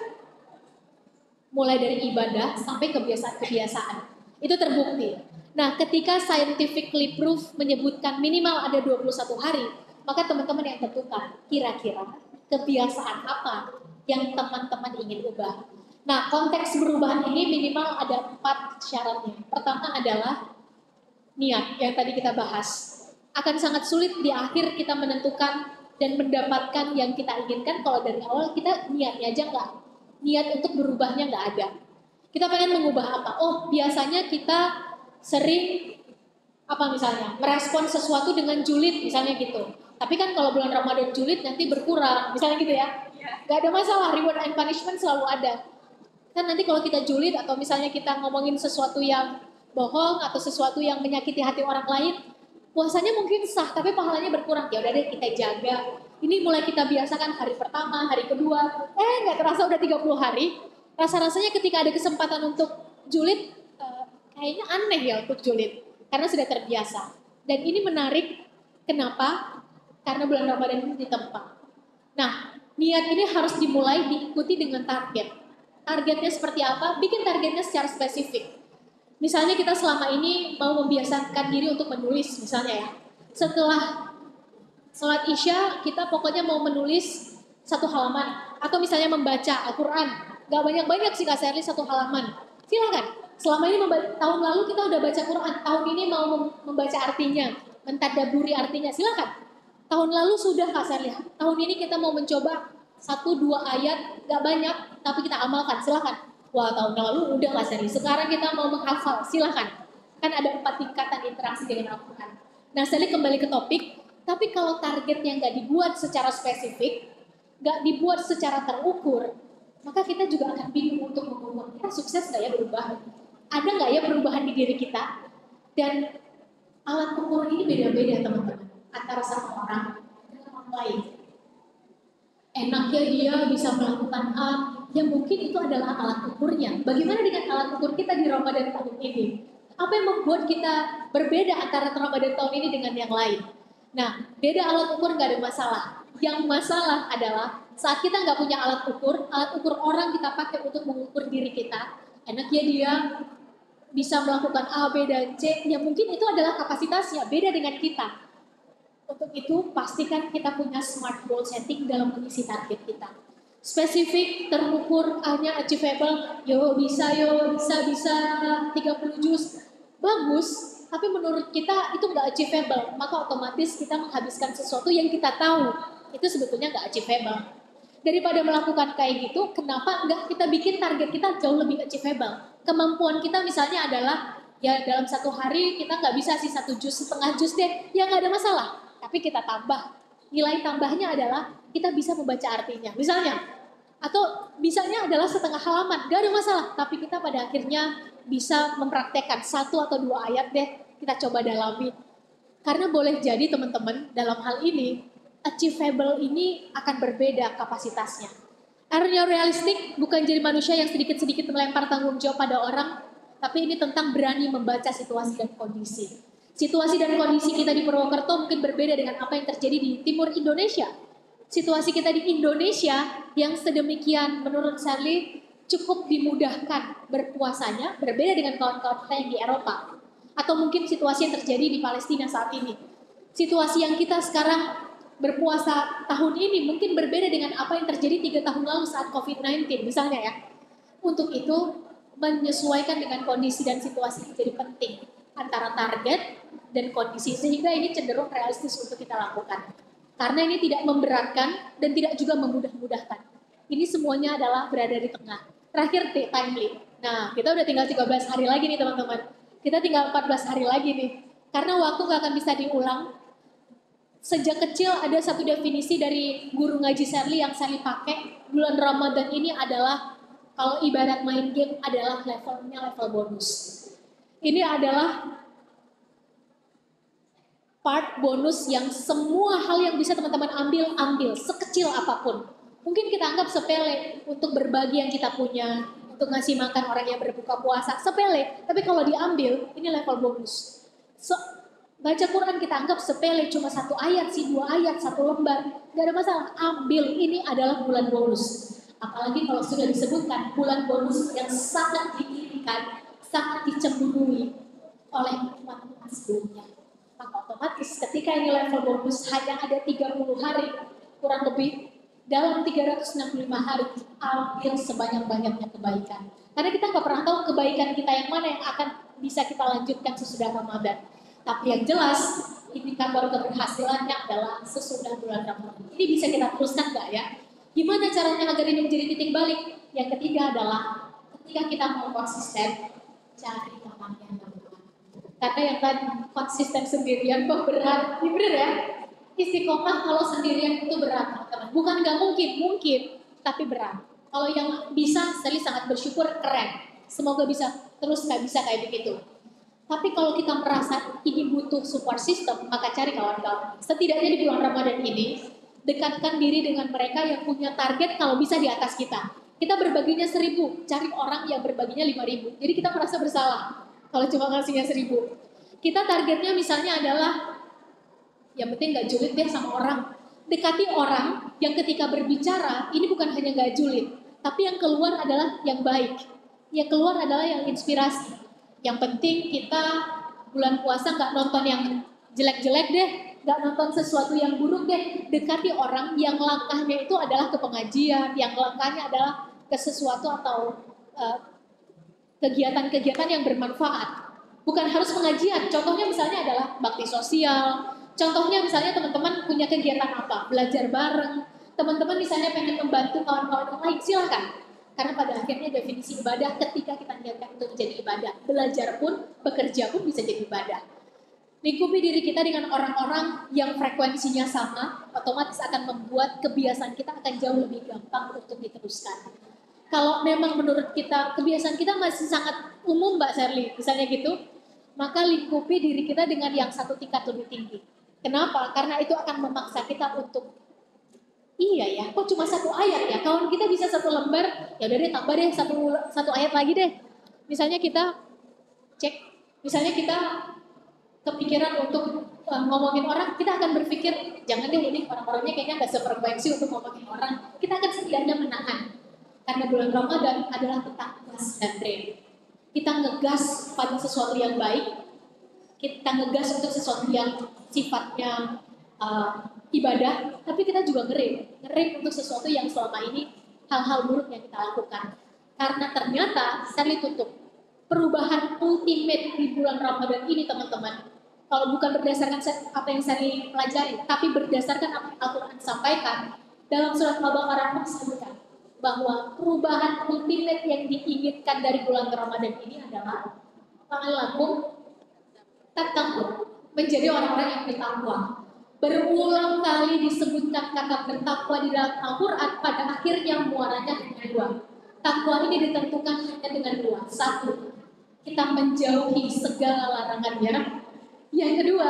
Speaker 1: Mulai dari ibadah sampai kebiasaan-kebiasaan. Itu terbukti. Nah, ketika scientifically proof menyebutkan minimal ada 21 hari, maka teman-teman yang tentukan kira-kira kebiasaan apa yang teman-teman ingin ubah. Nah, konteks perubahan ini minimal ada 4 syaratnya. Pertama adalah niat yang tadi kita bahas. Akan sangat sulit di akhir kita menentukan dan mendapatkan yang kita inginkan kalau dari awal kita niatnya aja nggak. Niat untuk berubahnya nggak ada. Kita pengen mengubah apa? Oh, biasanya kita sering apa misalnya merespon sesuatu dengan julid misalnya gitu. Tapi kan kalau bulan Ramadan julid nanti berkurang, misalnya gitu ya. Gak ada masalah, reward and punishment selalu ada. Kan nanti kalau kita julid atau misalnya kita ngomongin sesuatu yang bohong atau sesuatu yang menyakiti hati orang lain, puasanya mungkin sah tapi pahalanya berkurang. Ya udah deh kita jaga. Ini mulai kita biasakan hari pertama, hari kedua, nggak terasa udah 30 hari. Rasa-rasanya ketika ada kesempatan untuk julid, kayaknya aneh ya untuk julid. Karena sudah terbiasa. Dan ini menarik, kenapa? Karena bulan Ramadan ini ditempa. Nah, niat ini harus dimulai diikuti dengan target. Targetnya seperti apa? Bikin targetnya secara spesifik. Misalnya kita selama ini mau membiasakan diri untuk menulis, misalnya ya. Setelah sholat Isya, kita pokoknya mau menulis 1 halaman. Atau misalnya membaca Al-Quran. Gak banyak-banyak sih Kak Serli 1 halaman. Silakan. Selama ini tahun lalu kita udah baca Quran. Tahun ini mau membaca artinya. Mentadaburi artinya. Silakan. Tahun lalu sudah Kak Serli. Tahun ini kita mau mencoba 1-2 ayat. Gak banyak. Tapi kita amalkan. Silakan. Wah, tahun lalu udah Kak Serli. Sekarang kita mau menghafal. Silakan. Kan ada 4 tingkatan interaksi dengan Al-Quran. Nah, Serli kembali ke topik. Tapi kalau targetnya nggak dibuat secara spesifik, nggak dibuat secara terukur, maka kita juga akan bingung untuk mengukur kita sukses nggak ya berubah? Ada nggak ya perubahan di diri kita? Dan alat ukur ini beda-beda teman-teman, antara satu orang dengan orang lain. Enaknya dia bisa melakukan A, yang mungkin itu adalah alat ukurnya. Bagaimana dengan alat ukur kita di Ramadan tahun ini? Apa yang membuat kita berbeda antara Ramadan tahun ini dengan yang lain? Nah, beda alat ukur nggak ada masalah. Yang masalah adalah saat kita nggak punya alat ukur orang kita pakai untuk mengukur diri kita. Enaknya dia bisa melakukan A, B, dan C, ya mungkin itu adalah kapasitasnya, beda dengan kita. Untuk itu, pastikan kita punya smart goal setting dalam mengisi target kita. Spesifik, terukur, hanya achievable, bisa 30 juz. Bagus, tapi menurut kita itu nggak achievable, maka otomatis kita menghabiskan sesuatu yang kita tahu itu sebetulnya nggak achievable. Daripada melakukan kayak gitu, kenapa nggak kita bikin target kita jauh lebih achievable? Kemampuan kita misalnya adalah ya dalam 1 hari kita nggak bisa sih 1 juz, setengah juz deh, ya nggak ada masalah. Tapi kita tambah, nilai tambahnya adalah kita bisa membaca artinya, misalnya. Atau bisanya adalah setengah halaman, nggak ada masalah. Tapi kita pada akhirnya bisa mempraktekkan 1 atau 2 ayat deh, kita coba dalami. Karena boleh jadi teman-teman dalam hal ini, achievable ini akan berbeda kapasitasnya. Are you realistic? Bukan jadi manusia yang sedikit-sedikit melempar tanggung jawab pada orang, tapi ini tentang berani membaca situasi dan kondisi. Situasi dan kondisi kita di Purwokerto mungkin berbeda dengan apa yang terjadi di timur Indonesia. Situasi kita di Indonesia yang sedemikian menurut Sherly cukup dimudahkan berpuasanya, berbeda dengan kawan-kawan kita yang di Eropa. Atau mungkin situasi yang terjadi di Palestina saat ini. Situasi yang kita sekarang berpuasa tahun ini mungkin berbeda dengan apa yang terjadi 3 tahun lalu saat COVID-19 misalnya ya. Untuk itu menyesuaikan dengan kondisi dan situasi jadi penting antara target dan kondisi sehingga ini cenderung realistis untuk kita lakukan. Karena ini tidak memberatkan dan tidak juga memudah-mudahkan. Ini semuanya adalah berada di tengah. Terakhir timely. Nah, kita udah tinggal 13 hari lagi nih teman-teman. Kita tinggal 14 hari lagi nih. Karena waktu gak akan bisa diulang. Sejak kecil ada satu definisi dari guru ngaji Sherly yang Sherly pakai. Bulan Ramadan ini adalah, kalau ibarat main game adalah levelnya level bonus. Ini adalah part bonus yang semua hal yang bisa teman-teman ambil sekecil apapun. Mungkin kita anggap sepele untuk berbagi yang kita punya, untuk ngasih makan orang yang berbuka puasa, sepele. Tapi kalau diambil, ini level bonus. Baca Quran kita anggap sepele, cuma 1 ayat sih, 2 ayat, 1 lembar. Gak ada masalah, ambil, ini adalah bulan bonus. Apalagi kalau sudah disebutkan bulan bonus yang sangat diinginkan, sangat dicemburui oleh umat-umat sebelumnya. Maka otomatis ketika ini level bonus hanya ada 30 hari, kurang lebih dalam 365 hari, ambil sebanyak-banyaknya kebaikan. Karena kita nggak pernah tahu kebaikan kita yang mana yang akan bisa kita lanjutkan sesudah Ramadan. Tapi yang jelas, indikator keberhasilannya adalah sesudah bulan Ramadan. Ini bisa kita teruskan nggak ya? Gimana caranya agar ini menjadi titik balik? Yang ketiga adalah ketika kita mau konsisten, cari teman yang berbuat. Karena yang tadi konsisten sendirian kok berat, bener ya? Istiqomah kalau sendirian itu berat, teman. Bukan nggak mungkin, tapi berat. Kalau yang bisa, Sherly sangat bersyukur, keren. Semoga bisa terus nggak bisa kayak begitu. Tapi kalau kita merasa ini butuh support system, maka cari kawan-kawan. Setidaknya di bulan Ramadan ini, dekatkan diri dengan mereka yang punya target kalau bisa di atas kita. Kita berbaginya 1.000, cari orang yang berbaginya 5.000. Jadi kita merasa bersalah kalau cuma ngasihnya 1.000. Kita targetnya misalnya adalah, yang penting gak julid deh sama orang. Dekati orang yang ketika berbicara, ini bukan hanya gak julid, tapi yang keluar adalah yang baik. Yang keluar adalah yang inspirasi. Yang penting kita bulan puasa gak nonton yang jelek-jelek deh, gak nonton sesuatu yang buruk deh. Dekati orang yang langkahnya itu adalah ke pengajian, yang langkahnya adalah ke sesuatu atau kegiatan-kegiatan yang bermanfaat. Bukan harus pengajian, contohnya misalnya adalah bakti sosial, contohnya misalnya teman-teman punya kegiatan apa, belajar bareng, teman-teman misalnya pengen membantu kawan-kawan yang lain, silakan. Karena pada akhirnya definisi ibadah ketika kita niatkan untuk menjadi ibadah, belajar pun, bekerja pun bisa jadi ibadah. Lingkupi diri kita dengan orang-orang yang frekuensinya sama, otomatis akan membuat kebiasaan kita akan jauh lebih gampang untuk diteruskan. Kalau memang menurut kita, kebiasaan kita masih sangat umum Mbak Sherly, misalnya gitu, maka lingkupi diri kita dengan yang satu tingkat lebih tinggi. Kenapa? Karena itu akan memaksa kita untuk, iya ya, kok cuma 1 ayat ya, kawan kita bisa 1 lembar, ya udah deh tambah deh satu ayat lagi deh. Misalnya kita cek, misalnya kita kepikiran untuk ngomongin orang, kita akan berpikir, jangan deh ini orang-orangnya kayaknya gak sefrekuensi untuk ngomongin orang. Kita akan setidaknya menahan. Karena bulan Ramadan adalah tentang gas dan rem. Kita ngegas pada sesuatu yang baik, kita ngegas untuk sesuatu yang sifatnya ibadah, tapi kita juga ngerem untuk sesuatu yang selama ini hal-hal buruk yang kita lakukan. Karena ternyata Sherly tutup perubahan ultimate di bulan Ramadan ini teman-teman. Kalau bukan berdasarkan apa yang Sherly pelajari, tapi berdasarkan apa yang Al-Quran sampaikan dalam surat Al-Baqarah disebutkan bahwa perubahan ultimate yang diinginkan dari bulan Ramadan ini adalah lakum tattaqun, menjadi orang-orang yang bertakwa. Berulang kali disebutkan kata bertakwa di dalam Al-Quran, pada akhirnya muaranya hanya 2. Takwa ini ditentukan hanya dengan 2. 1, kita menjauhi segala larangannya. Yang kedua,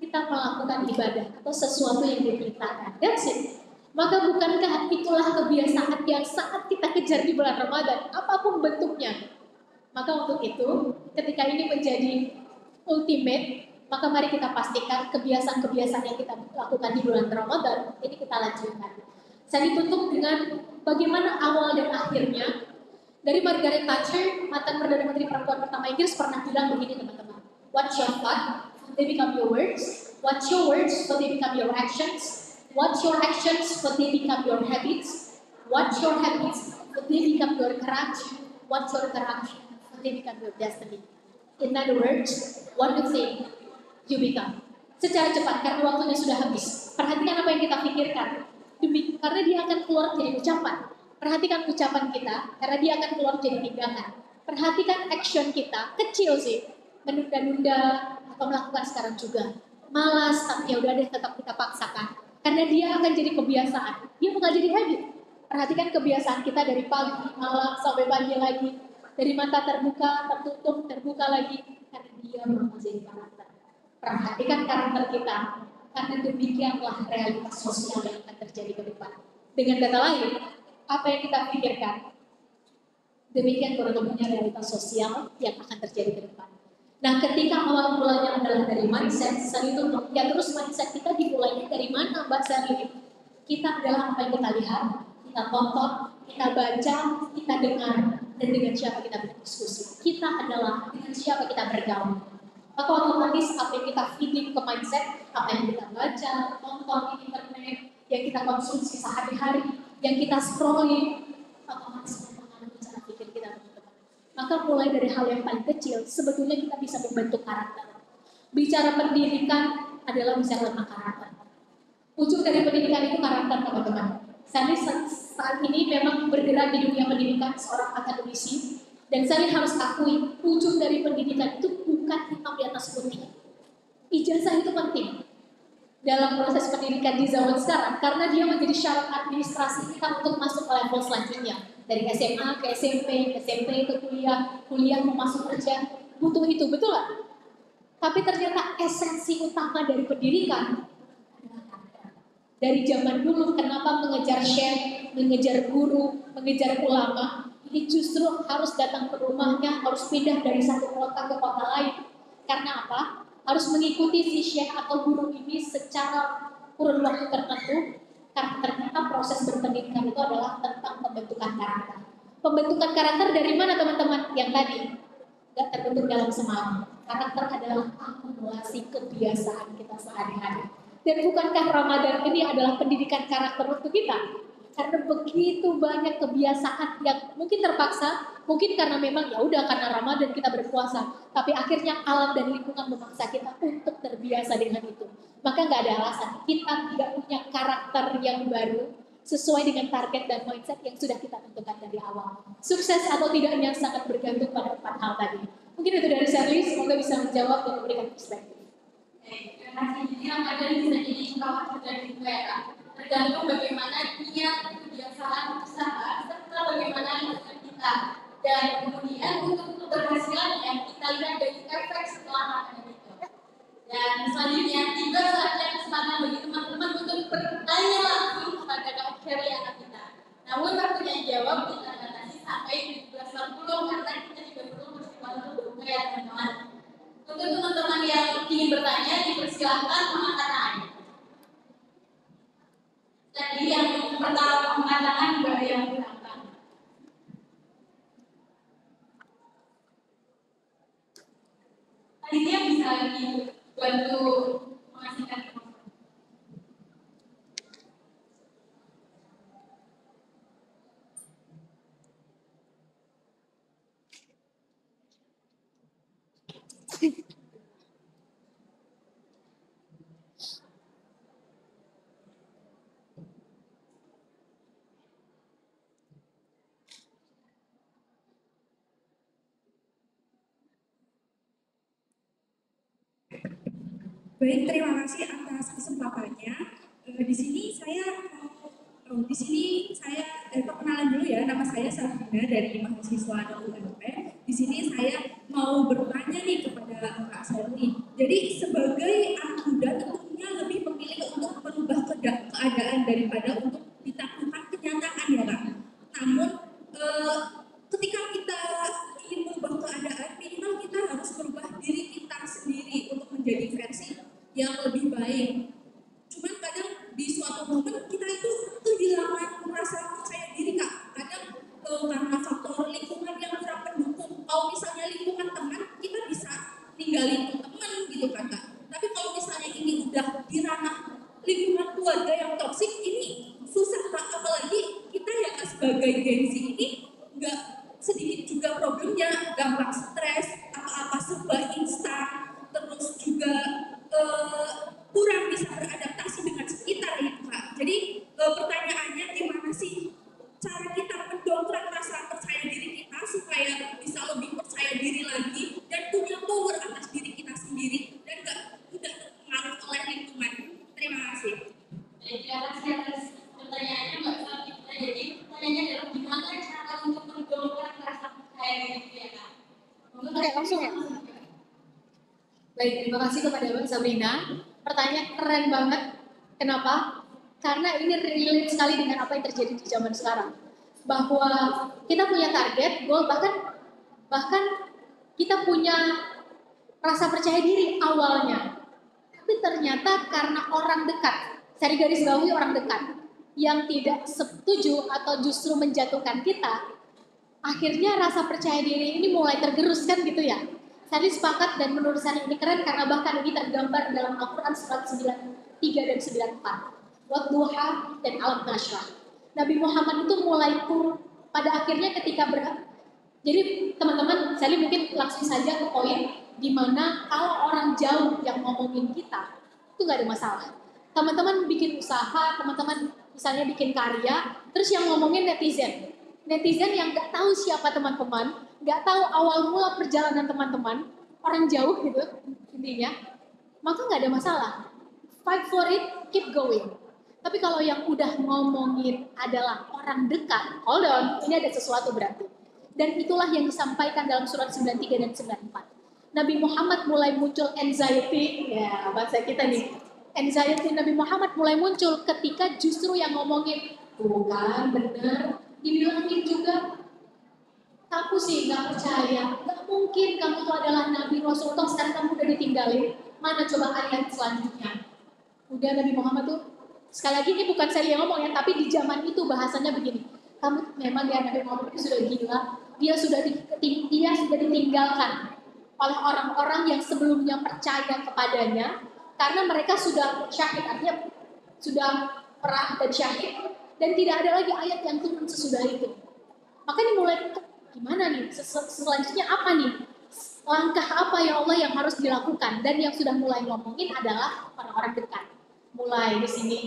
Speaker 1: kita melakukan ibadah atau sesuatu yang diperintahkan. That's it. Maka bukankah itulah kebiasaan yang sangat kita kejar di bulan Ramadan, apapun bentuknya. Maka untuk itu, ketika ini menjadi ultimate, maka mari kita pastikan kebiasaan-kebiasaan yang kita lakukan di bulan Ramadan, ini kita lanjutkan. Saya ditutup dengan bagaimana awal dan akhirnya. Dari Margaret Thatcher, mantan Perdana Menteri perempuan pertama Inggris, pernah bilang begini teman-teman. What's your thought? They become your words. What's your words? So they become your actions. What's your actions? So they become your habits. What's your habits? So they become your courage. What's your courage? So they become your destiny. In other words, what you think, you become. Secara cepat, karena waktunya sudah habis. Perhatikan apa yang kita pikirkan. Karena dia akan keluar jadi ucapan. Perhatikan ucapan kita, karena dia akan keluar jadi tindakan. Perhatikan action kita, kecil sih. Menunda-nunda, atau melakukan sekarang juga. Malas, tapi ya udah deh tetap kita paksakan. Karena dia akan jadi kebiasaan. Dia bukan jadi habit. Perhatikan kebiasaan kita dari pagi, malam, sampai pagi lagi. Dari mata terbuka, tertutup, terbuka lagi. Karena dia bakal jadi karakter. Perhatikan karakter kita. Karena demikianlah realitas sosial yang akan terjadi ke depan. Dengan kata lain, apa yang kita pikirkan, demikian kurang lebihnya realitas sosial yang akan terjadi ke depan. Nah, ketika awal mulanya adalah dari mindset, saat itu ya terus mindset kita dimulainya dari mana, Mbak Sari? Kita adalah apa yang kita lihat, kita tonton, kita baca, kita dengar, dan dengan siapa kita berdiskusi. Kita adalah dengan siapa kita bergaul. Maka otomatis apa yang kita feeding ke mindset, apa yang kita baca, tonton di internet, yang kita konsumsi sehari-hari, yang kita scrolling, otomatis mempengaruhi cara pikir kita, teman-teman. Maka mulai dari hal yang paling kecil, sebetulnya kita bisa membentuk karakter. Bicara pendidikan adalah bicara tentang karakter. Ujung dari pendidikan itu karakter, teman-teman. Saya saat ini memang bergerak di dunia pendidikan, seorang akademisi, dan saya harus akui, ujung dari pendidikan itu bukan hitam di atas putih. Ijazah itu penting dalam proses pendidikan di zaman sekarang, karena dia menjadi syarat administrasi kita untuk masuk ke level selanjutnya. Dari SMA ke SMP, SMP ke kuliah, kuliah mau masuk kerja, butuh itu, betul lah. Tapi ternyata esensi utama dari pendidikan adalah karakter. Dari zaman dulu, kenapa mengejar syekh, mengejar guru, mengejar ulama, ini justru harus datang ke rumahnya, harus pindah dari satu kota ke kota lain. Karena apa? Harus mengikuti si syekh atau guru ini secara kurun waktu tertentu, karena ternyata proses berpendidikan itu adalah tentang pembentukan karakter. Pembentukan karakter dari mana, teman-teman? Yang tadi, gak terbentuk dalam semalam. Karakter adalah akumulasi kebiasaan kita sehari-hari. Dan bukankah Ramadan ini adalah pendidikan karakter untuk kita? Karena begitu banyak kebiasaan yang mungkin terpaksa, mungkin karena memang ya udah karena Ramadan kita berpuasa, tapi akhirnya alam dan lingkungan memaksa kita untuk terbiasa dengan itu. Maka nggak ada alasan kita tidak punya karakter yang baru sesuai dengan target dan mindset yang sudah kita tentukan dari awal. Sukses atau tidaknya sangat bergantung pada 4 hal tadi. Mungkin itu dari Sally, semoga bisa menjawab dan memberikan perspektif.
Speaker 2: Terima kasih. Jadi Ramadan bisa jadi kawat dari mereka. Tergantung bagaimana niat, kebiasaan, usaha, serta bagaimana usaha kita. Dan kemudian untuk keberhasilannya kita lihat dari efek setelah Ramadan itu. Dan selanjutnya tiba saatnya kesempatan bagi teman-teman untuk bertanya langsung kepada Kak Sherly anak kita. Namun waktunya jawab kita batasi sampai 17.40 karena kita juga perlu bersiapkan untuk berbuka ya teman-teman. Untuk teman-teman yang ingin bertanya dipersilahkan mengangkat tangan. Tadi yang pertama mengatakan juga yang berangkat. Tadi dia bisa dibantu mengasihkan.
Speaker 3: Baik, terima kasih atas kesempatannya. Di sini saya perkenalan dulu ya, nama saya Safina dari mahasiswa UMP. Di sini saya mau bertanya nih kepada Kak Sherly. Jadi sebagai anak muda tentunya lebih memilih untuk merubah keadaan daripada untuk menjadi versi yang lebih baik. Cuman kadang di suatu momen kita itu kehilangan rasa percaya diri Kak. Kadang karena faktor lingkungan yang kurang mendukung. Kalau misalnya lingkungan teman, kita bisa ninggalin teman gitu kan Kak. Tapi kalau misalnya ini udah di ranah lingkungan keluarga yang toksik, ini susah Kak. Apalagi kita ya sebagai Gen Z ini nggak sedikit juga problemnya, gampang stres, apa-apa serba instan, terus juga kurang bisa beradaptasi dengan sekitar ya Kak. Jadi pertanyaannya gimana sih cara kita mendongkrak rasa percaya diri kita supaya bisa lebih percaya diri lagi dan punya power atas diri kita sendiri dan gak mudah terpengaruh oleh lingkungan. Terima kasih.
Speaker 2: Jadi atas pertanyaannya Mbak Sabrina, jadi pertanyaannya adalah gimana cara untuk mendongkrak rasa percaya diri ya Kak?
Speaker 1: Oke, langsung ya. Baik, terima kasih kepada Mbak Sabrina. Pertanyaan keren banget. Kenapa? Karena ini relate sekali dengan apa yang terjadi di zaman sekarang. Bahwa kita punya target, goal, bahkan kita punya rasa percaya diri awalnya. Tapi ternyata karena orang dekat, saya garis bawahi orang dekat, yang tidak setuju atau justru menjatuhkan kita, akhirnya rasa percaya diri ini mulai tergerus kan gitu ya. Saya sepakat dan menurut saya ini keren karena bahkan ini tergambar dalam Al-Quran surat 93 dan 94. Wadduha dan Al-Nashrah. Nabi Muhammad itu mulai pada akhirnya ketika jadi teman-teman, saya mungkin langsung saja ke poin di mana kalau orang jauh yang ngomongin kita itu nggak ada masalah. Teman-teman bikin usaha, teman-teman misalnya bikin karya, terus yang ngomongin netizen yang nggak tahu siapa teman-teman, nggak tahu awal mula perjalanan teman-teman, orang jauh gitu intinya, maka nggak ada masalah. Fight for it, keep going. Tapi kalau yang udah ngomongin adalah orang dekat, hold on, ini ada sesuatu berarti. Dan itulah yang disampaikan dalam surat 93 dan 94. Nabi Muhammad mulai muncul anxiety, ya bahasa kita nih. Anxiety Nabi Muhammad mulai muncul ketika justru yang ngomongin, bukan benar, dibilangin juga, kamu sih nggak percaya, nggak mungkin kamu tuh adalah Nabi Rasulullah, sekarang kamu udah ditinggalin, mana coba ayat selanjutnya. Udah Nabi Muhammad tuh, sekali lagi ini bukan saya yang ngomong ya, tapi di zaman itu bahasanya begini, kamu memang ya Nabi Muhammad itu sudah gila, dia sudah ditinggalkan oleh orang-orang yang sebelumnya percaya kepadanya, karena mereka sudah syahid, artinya sudah perang dan syahid, dan tidak ada lagi ayat yang turun sesudah itu. Maka ini mulai, gimana nih, selanjutnya apa nih? Langkah apa ya Allah yang harus dilakukan? Dan yang sudah mulai ngomongin adalah orang-orang dekat. Mulai di sini,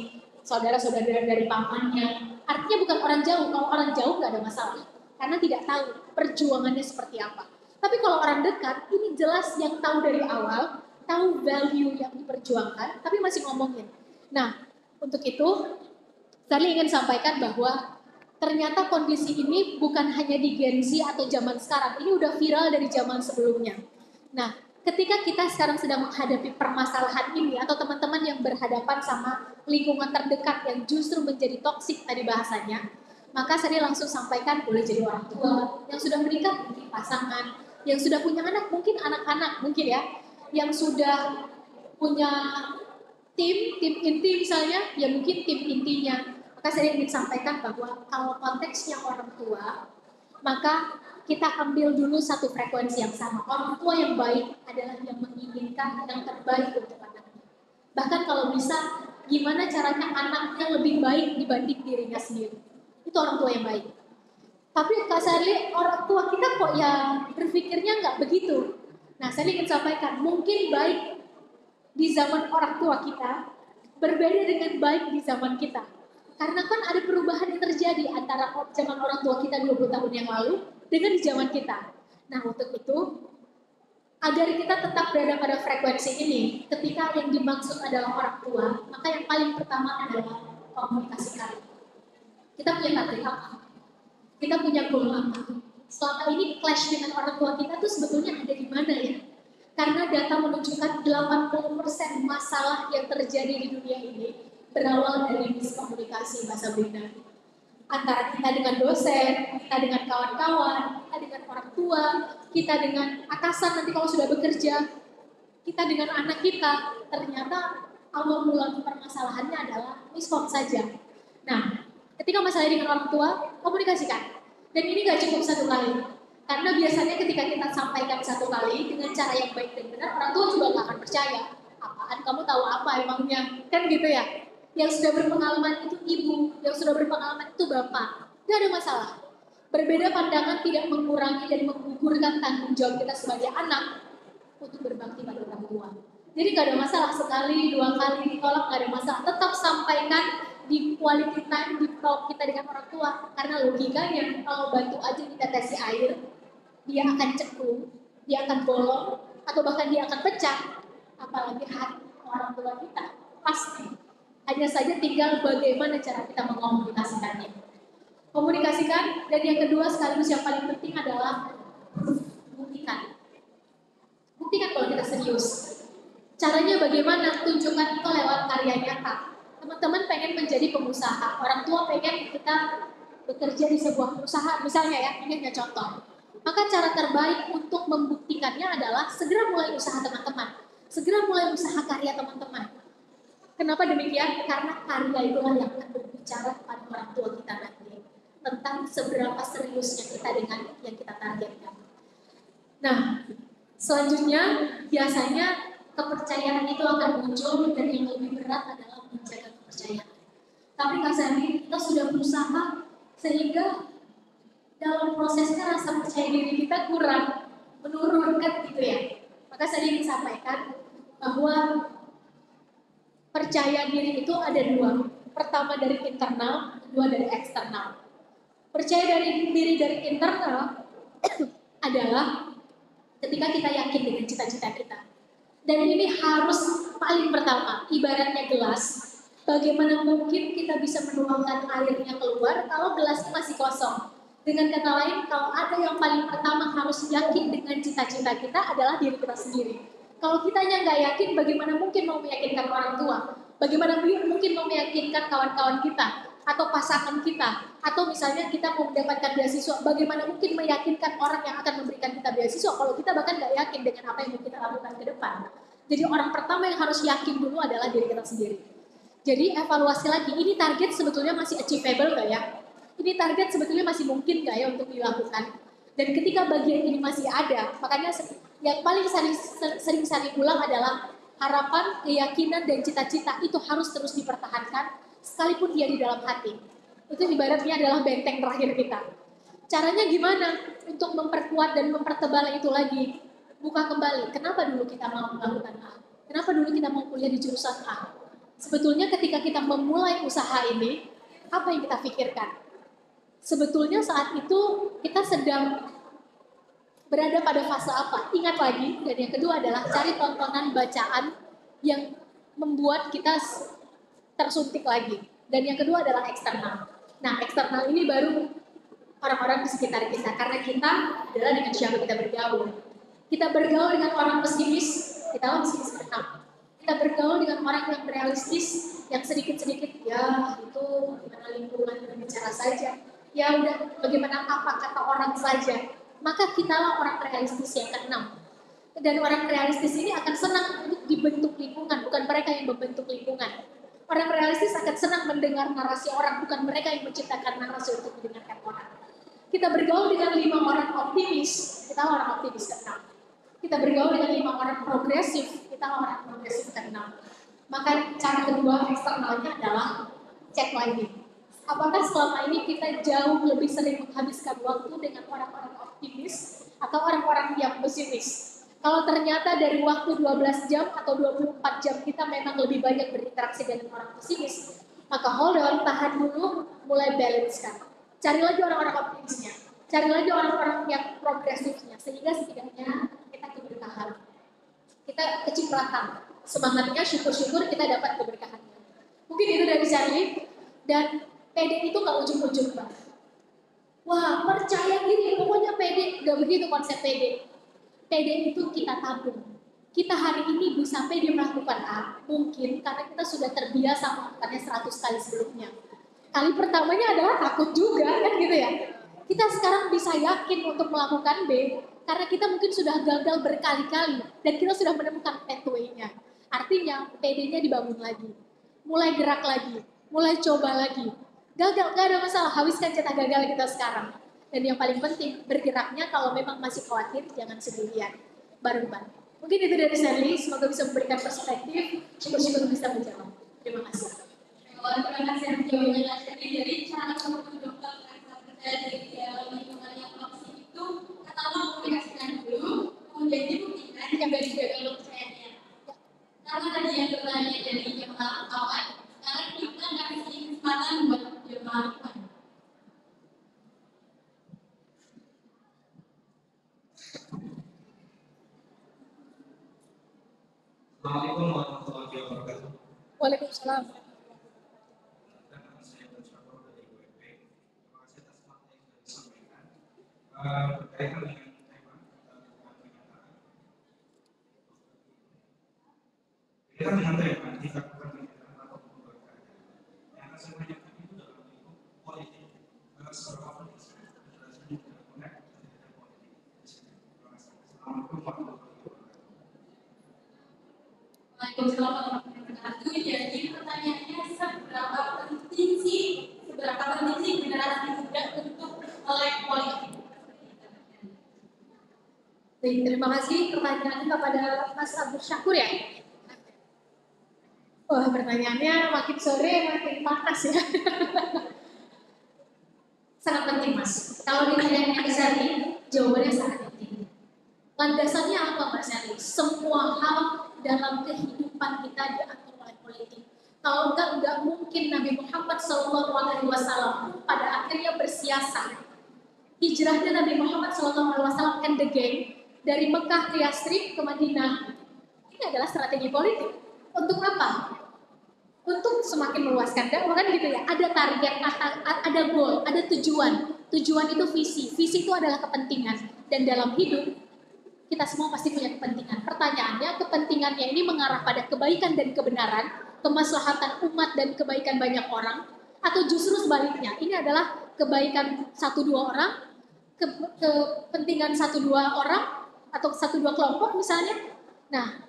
Speaker 1: saudara-saudara dari pamannya. Artinya bukan orang jauh, kalau orang jauh nggak ada masalah. Karena tidak tahu perjuangannya seperti apa. Tapi kalau orang dekat, ini jelas yang tahu dari awal, tahu value yang diperjuangkan, tapi masih ngomongin. Nah, untuk itu, saya ingin sampaikan bahwa ternyata kondisi ini bukan hanya di Gen Z atau zaman sekarang, ini udah viral dari zaman sebelumnya. Nah, ketika kita sekarang sedang menghadapi permasalahan ini atau teman-teman yang berhadapan sama lingkungan terdekat yang justru menjadi toksik tadi bahasanya, maka saya langsung sampaikan boleh jadi orang tua yang sudah menikah, mungkin pasangan, yang sudah punya anak, mungkin anak-anak, mungkin ya, yang sudah punya tim inti misalnya, ya mungkin tim intinya. Maka saya ingin sampaikan bahwa kalau konteksnya orang tua, maka kita ambil dulu satu frekuensi yang sama. Orang tua yang baik adalah yang menginginkan yang terbaik untuk anaknya. Bahkan kalau bisa, gimana caranya anaknya lebih baik dibanding dirinya sendiri. Itu orang tua yang baik. Tapi Kak Sarli, orang tua kita kok ya berpikirnya nggak begitu. Nah, saya ingin sampaikan, mungkin baik di zaman orang tua kita berbeda dengan baik di zaman kita. Karena kan ada perubahan yang terjadi antara zaman orang tua kita 20 tahun yang lalu dengan di zaman kita. Nah, untuk itu, agar kita tetap berada pada frekuensi ini, ketika yang dimaksud adalah orang tua, maka yang paling pertama adalah komunikasikan. Kita punya target apa? Kita punya goal apa? Selama ini clash dengan orang tua kita tuh sebetulnya ada di mana ya? Karena data menunjukkan 80% masalah yang terjadi di dunia ini berawal dari miskomunikasi, Mbak Sabrina. Antara kita dengan dosen, kita dengan kawan-kawan, kita dengan orang tua, kita dengan atasan nanti kalau sudah bekerja. kita dengan anak kita, ternyata awal mula permasalahannya adalah miskom saja. Nah, ketika masalah dengan orang tua, komunikasikan. Dan ini gak cukup satu kali. Karena biasanya ketika kita sampaikan satu kali dengan cara yang baik dan benar, orang tua juga gak akan percaya. Apaan kamu tahu apa emangnya? Kan gitu ya. Yang sudah berpengalaman itu ibu, yang sudah berpengalaman itu bapak. Gak ada masalah. Berbeda pandangan tidak mengurangi dan menggugurkan tanggung jawab kita sebagai anak untuk berbakti pada orang tua. Jadi gak ada masalah, sekali, dua kali ditolak gak ada masalah. Tetap sampaikan di quality time, di talk kita dengan orang tua. Karena logikanya, kalau batu aja kita kasih air, dia akan cekung, dia akan bolong, atau bahkan dia akan pecah. Apalagi hati orang tua kita, pasti. Hanya saja tinggal bagaimana cara kita mengomunikasikannya. Komunikasikan, dan yang kedua sekaligus yang paling penting adalah buktikan. Buktikan kalau kita serius. Caranya bagaimana? Tunjukkan itu lewat karya nyata. Teman-teman pengen menjadi pengusaha, orang tua pengen kita bekerja di sebuah perusahaan, misalnya ya, ini hanya contoh. Maka cara terbaik untuk membuktikannya adalah segera mulai usaha teman-teman. Segera mulai usaha karya teman-teman. Kenapa demikian? Karena karya itulah yang akan berbicara kepada orang tua kita nanti. Tentang seberapa seriusnya kita dengan yang kita targetkan. Nah, selanjutnya biasanya kepercayaan itu akan muncul dan yang lebih berat adalah menjaga kepercayaan. Tapi Kak Sandi, kita sudah berusaha sehingga dalam prosesnya rasa percaya diri kita kurang, menurunkan gitu ya. Maka saya ingin sampaikan bahwa percaya diri itu ada dua. Pertama dari internal, kedua dari eksternal. Percaya diri dari internal adalah ketika kita yakin dengan cita-cita kita. Dan ini harus paling pertama, ibaratnya gelas. Bagaimana mungkin kita bisa menuangkan airnya keluar kalau gelasnya masih kosong? Dengan kata lain, kalau ada yang paling pertama harus yakin dengan cita-cita kita adalah diri kita sendiri. Kalau kitanya nggak yakin, bagaimana mungkin mau meyakinkan orang tua? Bagaimana mungkin mau meyakinkan kawan-kawan kita? Atau pasangan kita? Atau misalnya kita mau mendapatkan beasiswa, bagaimana mungkin meyakinkan orang yang akan memberikan kita beasiswa kalau kita bahkan nggak yakin dengan apa yang mau kita lakukan ke depan. Jadi orang pertama yang harus yakin dulu adalah diri kita sendiri. Jadi evaluasi lagi, ini target sebetulnya masih achievable nggak ya? Ini target sebetulnya masih mungkin nggak ya untuk dilakukan? Dan ketika bagian ini masih ada, makanya yang paling sering saya ulang adalah harapan, keyakinan, dan cita-cita itu harus terus dipertahankan sekalipun dia di dalam hati. Itu ibaratnya adalah benteng terakhir kita. Caranya gimana untuk memperkuat dan mempertebal itu lagi? Buka kembali, kenapa dulu kita mau melakukan A? Kenapa dulu kita mau kuliah di jurusan A? Sebetulnya ketika kita memulai usaha ini, apa yang kita pikirkan? Sebetulnya saat itu kita sedang berada pada fase apa? Ingat lagi, dan yang kedua adalah cari tontonan bacaan yang membuat kita tersuntik lagi. Dan yang kedua adalah eksternal. Nah, eksternal ini baru orang-orang di sekitar kita. Karena kita adalah dengan siapa kita bergaul. Kita bergaul dengan orang pesimis, kita pesimis benar. Kita bergaul dengan orang yang realistis, yang sedikit-sedikit, ya itu bagaimana lingkungan berbicara saja. Ya udah, bagaimana apa kata orang saja. Maka kitalah orang realistis yang keenam. Dan orang realistis ini akan senang untuk dibentuk lingkungan, bukan mereka yang membentuk lingkungan. Orang realistis akan senang mendengar narasi orang, bukan mereka yang menciptakan narasi untuk mendengarkan orang. Kita bergaul dengan 5 orang optimis, kita orang optimis keenam. Kita bergaul dengan 5 orang progresif, kita orang progresif keenam. Maka cara kedua eksternalnya adalah cek lagi. Apakah selama ini kita jauh lebih sering menghabiskan waktu dengan orang-orang optimis atau orang-orang yang pesimis? Kalau ternyata dari waktu 12 jam atau 24 jam kita memang lebih banyak berinteraksi dengan orang pesimis, maka hold on, tahan dulu, mulai balance kan. Cari lagi orang-orang optimisnya, cari lagi orang-orang yang progresifnya, sehingga setidaknya kita keberkahan. Kita kecipratan, semangatnya syukur-syukur kita dapat keberkahannya. Mungkin itu dari Charlie, dan pede itu gak ujung-ujung Mbak. Wah, percaya diri, pokoknya pede, gak begitu konsep pede. PD itu kita tabung. Kita hari ini bisa PD melakukan A, mungkin karena kita sudah terbiasa melakukannya 100 kali sebelumnya. Kali pertamanya adalah takut juga, kan gitu ya. Kita sekarang bisa yakin untuk melakukan B, Karena kita mungkin sudah gagal berkali-kali dan kita sudah menemukan pathway-nya. Artinya PD-nya dibangun lagi, mulai gerak lagi, mulai coba lagi. Gagal, gak ada masalah, habiskan cetak gagal kita sekarang. Dan yang paling penting, bergeraknya kalau memang masih khawatir, jangan sendirian, bareng-bareng. Mungkin itu dari Sally, semoga bisa memberikan perspektif, syukur-syukur bisa menjawab. Terima kasih.
Speaker 2: Terima kasih jawabannya Kak Sherly. Jadi cara untuk dokter percaya diri dalam lingkungan yang toksik itu pertama komunikasikan dulu, kemudian dibuktikan juga dijaga kepercayaannya. Karena tadi yang bertanya dari jemaah awal, sekarang kita kasih kesempatan buat jemaah awal.
Speaker 4: Assalamualaikum warahmatullahi wabarakatuh.
Speaker 1: Waalaikumsalam.
Speaker 4: Saya Bersyukur dari UMP. Terima kasih atas materi yang sudah disampaikan. Berkaitan dengan tema dilakukan penyitaan atau pembukaan keadaan. Yang akan saya tanyakan itu dalam lingkup politik seberapa penting penjelasan yang dilakukan ketika politik di sini. Terima kasih. Assalamualaikum warahmatullahi wabarakatuh.
Speaker 2: Waalaikumsalam warahmatullahi wabarakatuh. Jadi pertanyaannya seberapa penting sih generasi muda untuk melek politik?
Speaker 1: Baik, terima kasih pertanyaannya kepada Mas Abdul Syakur ya. Wah, pertanyaannya makin sore makin panas ya. Sangat penting Mas. Kalau ditanya ke Sally, jawabannya sangat penting. Landasannya apa Mbak Sally? Semua hal dalam kehidupan kita diatur oleh politik. Kalau enggak mungkin Nabi Muhammad SAW pada akhirnya bersiasat. Hijrahnya Nabi Muhammad SAW and the gang dari Mekah ke Yastrib ke Madinah. Ini adalah strategi politik. Untuk apa? Untuk semakin meluaskan dakwah kan gitu ya. Ada target, ada goal, ada tujuan. Tujuan itu visi. Visi itu adalah kepentingan. Dan dalam hidup kita semua pasti punya kepentingan. Pertanyaannya, kepentingannya ini mengarah pada kebaikan dan kebenaran, kemaslahatan umat dan kebaikan banyak orang, atau justru sebaliknya, ini adalah kebaikan 1-2 orang, kepentingan 1-2 orang, atau 1-2 kelompok misalnya. Nah,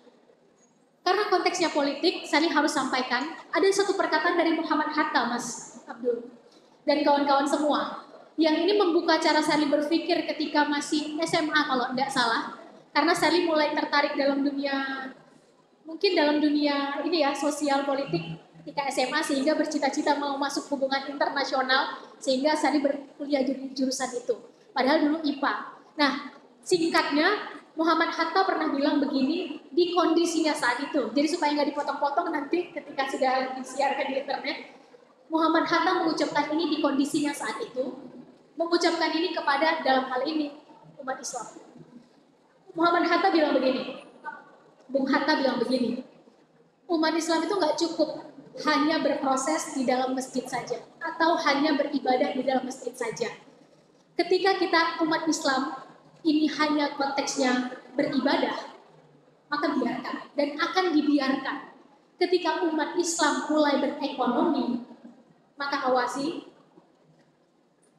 Speaker 1: karena konteksnya politik, saya harus sampaikan, ada satu perkataan dari Muhammad Hatta, Mas Abdul, dan kawan-kawan semua, yang ini membuka cara Sally berpikir ketika masih SMA kalau tidak salah. Karena Sally mulai tertarik dalam dunia, mungkin dalam dunia ini ya, sosial politik ketika SMA, sehingga bercita-cita mau masuk hubungan internasional, sehingga Sally berkuliah jurusan itu. Padahal dulu IPA. Nah, singkatnya, Muhammad Hatta pernah bilang begini di kondisinya saat itu. Jadi supaya nggak dipotong-potong nanti ketika sudah disiarkan di internet, Muhammad Hatta mengucapkan ini di kondisinya saat itu, mengucapkan ini kepada dalam hal ini umat Islam. Muhammad Hatta bilang begini, Bung Hatta bilang begini, umat Islam itu nggak cukup hanya berproses di dalam masjid saja atau hanya beribadah di dalam masjid saja. Ketika kita umat Islam ini hanya konteksnya beribadah, maka biarkan dan akan dibiarkan. Ketika umat Islam mulai berekonomi, maka awasi.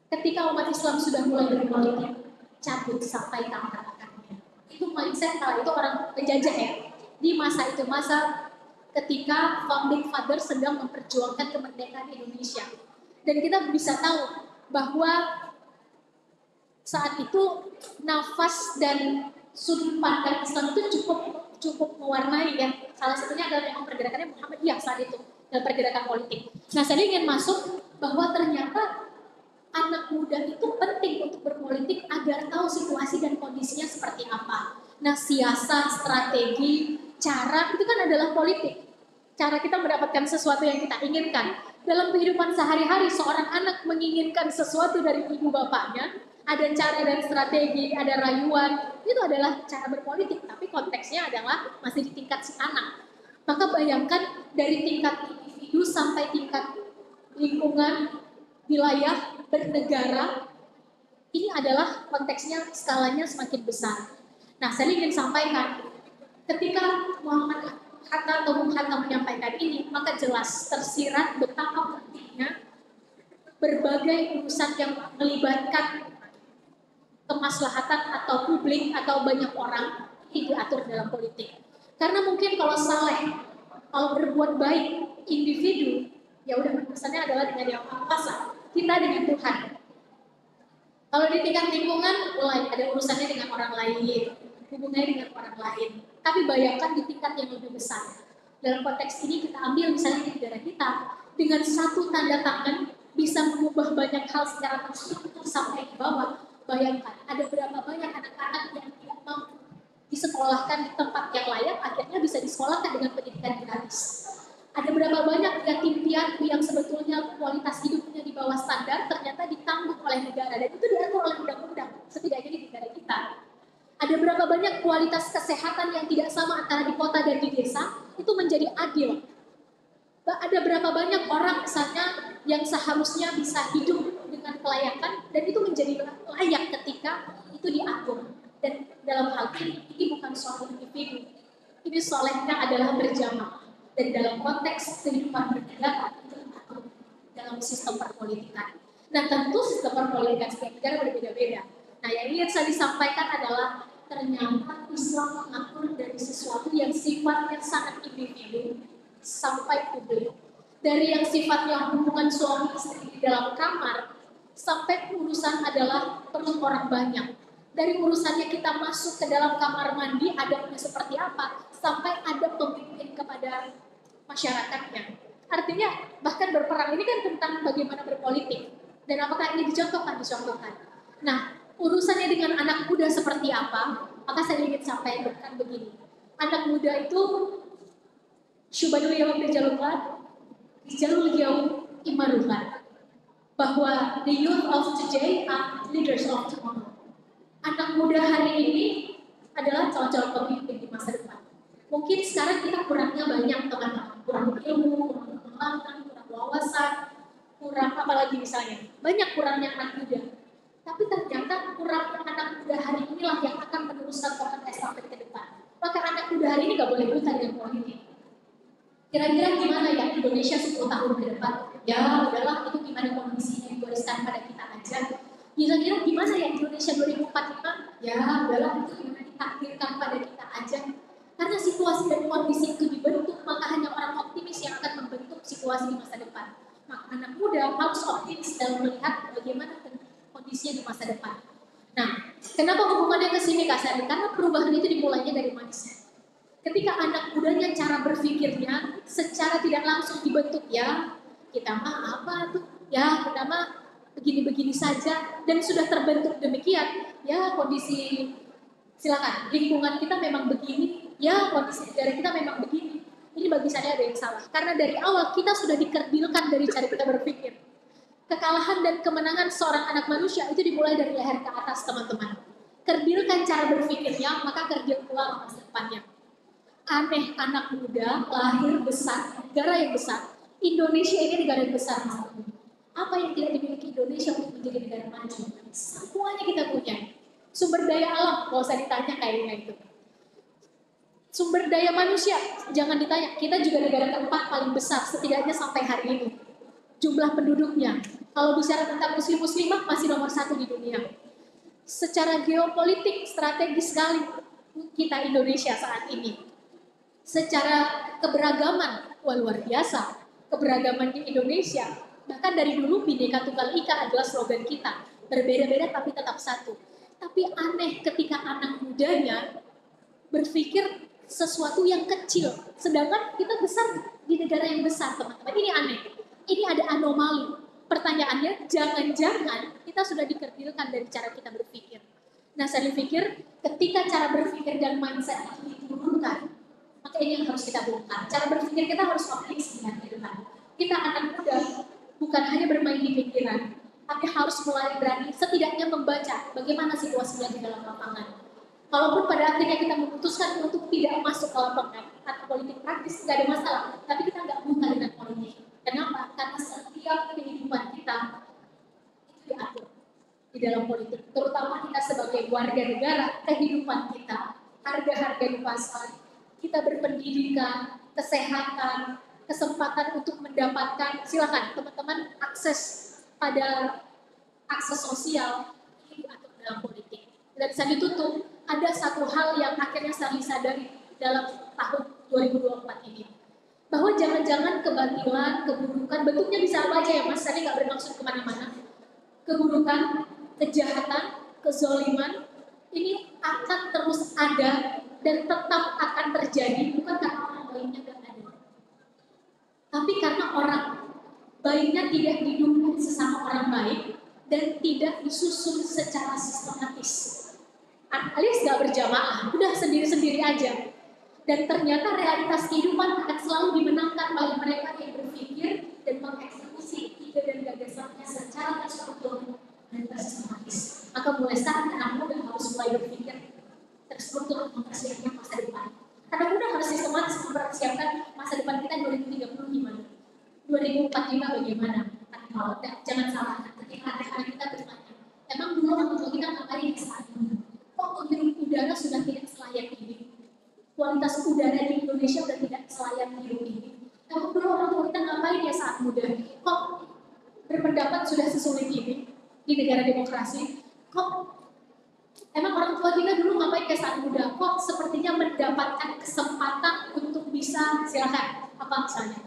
Speaker 1: Ketika umat Islam sudah mulai berpolitik, cabut sampai tangkap-tangkapnya. Itu mindset kala itu orang penjajah ya. Di masa itu, masa ketika founding father sedang memperjuangkan kemerdekaan Indonesia. Dan kita bisa tahu bahwa saat itu nafas dan sudut pandang Islam itu cukup mewarnai ya. Salah satunya adalah memang pergerakannya Muhammadiyah saat itu dalam pergerakan politik. Nah, saya ingin masuk bahwa ternyata anak muda itu penting untuk berpolitik agar tahu situasi dan kondisinya seperti apa. Nah, siasat, strategi, cara itu kan adalah politik. Cara kita mendapatkan sesuatu yang kita inginkan. Dalam kehidupan sehari-hari, seorang anak menginginkan sesuatu dari ibu bapaknya, ada cara dan strategi, ada rayuan, itu adalah cara berpolitik, tapi konteksnya adalah masih di tingkat si anak. Maka bayangkan dari tingkat individu sampai tingkat lingkungan, wilayah, bernegara, ini adalah konteksnya, skalanya semakin besar. Nah, saya ingin sampaikan, ketika Muhammad Hatta atau Bung Hatta menyampaikan ini, maka jelas tersirat betapa pentingnya berbagai urusan yang melibatkan kemaslahatan atau publik atau banyak orang ini diatur dalam politik. Karena mungkin kalau saleh, kalau berbuat baik individu, ya udah urusannya adalah dengan yang Maha Kuasa, kita dengan Tuhan. Kalau di tingkat lingkungan mulai ada urusannya dengan orang lain, hubungannya dengan orang lain. Tapi bayangkan di tingkat yang lebih besar. Dalam konteks ini kita ambil misalnya di negara kita, dengan satu tanda tangan bisa mengubah banyak hal secara terstruktur sampai ke bawah. Bayangkan, ada berapa banyak anak-anak yang tidak mampu disekolahkan di tempat yang layak, akhirnya bisa disekolahkan dengan pendidikan gratis. Ada berapa banyak yatim piatu yang sebetulnya kualitas hidupnya di bawah standar, ternyata ditanggung oleh negara, dan itu diatur oleh undang-undang, setidaknya di negara kita. Ada berapa banyak kualitas kesehatan yang tidak sama antara di kota dan di desa, itu menjadi adil. Ada berapa banyak orang misalnya yang seharusnya bisa hidup dengan kelayakan, dan itu menjadi layak ketika itu diatur. Dan dalam hal ini bukan soal individu, ini soalnya adalah berjamaah. Dan dalam konteks kehidupan bernegara itu diatur dalam sistem perpolitikan. Nah tentu sistem perpolitikan setiap negara berbeda-beda. Nah yang ingin saya disampaikan adalah ternyata Islam mengatur dari sesuatu yang sifatnya sangat individu sampai publik. Dari yang sifatnya hubungan suami istri di dalam kamar sampai urusan adalah perut orang banyak. Dari urusannya kita masuk ke dalam kamar mandi adabnya seperti apa sampai ada pemimpin kepada masyarakatnya. Artinya bahkan berperang ini kan tentang bagaimana berpolitik. Dan apakah ini dicontohkan? Dicontohkan. Nah, urusannya dengan anak muda seperti apa? Maka saya ingin sampaikan begini. Anak muda itu syubadul yaum rijalullah, rijalul yaum imarullah. Bahwa the youth of today are leaders of tomorrow. Anak muda hari ini adalah calon-calon pemimpin di masa depan. Mungkin sekarang kita kurangnya banyak teman-teman, kurang ilmu, kurang pengalaman, kurang wawasan, kurang apalagi misalnya, banyak kurangnya anak muda. Tapi ternyata kurangnya anak muda hari inilah yang akan meneruskan tongkat estafet ke depan. Maka anak muda hari ini nggak boleh buta dengan politik. Kira-kira gimana ya Indonesia 10 tahun ke depan? Ya udahlah, itu gimana kondisinya diwariskan pada kita aja. Kira-kira gimana ya Indonesia 2045? Ya udahlah, itu gimana ditakdirkan pada kita aja. Karena situasi dan kondisi itu dibentuk, maka hanya orang optimis yang akan membentuk situasi di masa depan. Maka anak muda harus optimis dalam melihat bagaimana kondisinya di masa depan. Nah, kenapa hubungannya ke sini Kak Sari? Karena perubahan itu dimulainya dari mindset. Ketika anak mudanya cara berpikirnya secara tidak langsung dibentuk, ya kita mah apa tuh? Ya kita mah begini-begini saja, dan sudah terbentuk demikian, ya kondisi silakan lingkungan kita memang begini, ya kondisi negara kita memang begini. Ini bagi saya ada yang salah, karena dari awal kita sudah dikerdilkan dari cara kita berpikir. Kekalahan dan kemenangan seorang anak manusia itu dimulai dari leher ke atas, teman-teman. Kerdilkan cara berpikirnya, maka kerdil pula masa depannya. Aneh, anak muda lahir besar, negara yang besar. Indonesia ini negara yang besar, teman-teman. Apa yang tidak dimiliki Indonesia untuk menjadi negara maju? Semuanya kita punya. Sumber daya alam, nggak usah ditanya kayaknya itu. Sumber daya manusia, jangan ditanya. Kita juga negara keempat paling besar, setidaknya sampai hari ini. Jumlah penduduknya, kalau bicara tentang muslim-muslimah masih nomor 1 di dunia. Secara geopolitik, strategis sekali kita Indonesia saat ini. Secara keberagaman, wah luar biasa. Keberagaman di Indonesia, bahkan dari dulu Bhinneka Tunggal Ika adalah slogan kita. Berbeda-beda tapi tetap satu. Tapi aneh ketika anak mudanya berpikir sesuatu yang kecil. Sedangkan kita besar di negara yang besar, teman-teman. Ini aneh. Ini ada anomali. Pertanyaannya, jangan-jangan kita sudah dikerdilkan dari cara kita berpikir. Nah, saya pikir ketika cara berpikir dan mindset itu diturunkan, maka ini yang harus kita bongkar. Cara berpikir kita harus optimis dengan kehidupan. Kita anak muda bukan hanya bermain di pikiran, tapi harus mulai berani setidaknya membaca bagaimana situasinya di dalam lapangan. Kalaupun pada akhirnya kita memutuskan untuk tidak masuk ke lapangan atau politik praktis, nggak ada masalah. Tapi kita nggak buta dengan politik. Kenapa? Karena setiap kehidupan kita itu diatur di dalam politik. Terutama kita sebagai warga negara, kehidupan kita, harga-harga di pasar, kita berpendidikan, kesehatan, kesempatan untuk mendapatkan, silakan teman-teman akses pada akses sosial ini diatur dalam politik. Dan saya ditutup, ada satu hal yang akhirnya saya sadari dalam tahun 2024 ini. Bahwa jangan-jangan kebatilan, keburukan, bentuknya bisa apa aja ya Mas, saya nggak bermaksud kemana-mana. Keburukan, kejahatan, kezoliman, ini akan terus ada dan tetap akan terjadi, bukan karena orang baiknya nggak ada. Tapi karena orang baiknya tidak didukung sesama orang baik dan tidak disusun secara sistematis. Alias gak berjamaah, udah sendiri-sendiri aja. Dan ternyata realitas kehidupan akan selalu dimenangkan oleh mereka yang berpikir dan mengeksekusi ide dan gagasannya secara terstruktur dan tersistematis. Maka mulai saat anak muda harus mulai berpikir terstruktur mempersiapkan masa depan. Anak muda harus sistematis mempersiapkan masa depan kita 2030 gimana, 2045 bagaimana. Jangan salah, ketika anak kita bertanya, emang dulu orang tua kita ngapain saat ini? Kok penghirup udara sudah tidak selayak ini? Kualitas udara di Indonesia sudah tidak selayak hidup ini. Emang dulu orang tua kita ngapain ya saat muda? Kok berpendapat sudah sesulit ini di negara demokrasi? Kok emang orang tua kita dulu ngapain ya saat muda? Kok sepertinya mendapatkan kesempatan untuk bisa, silakan, apa misalnya?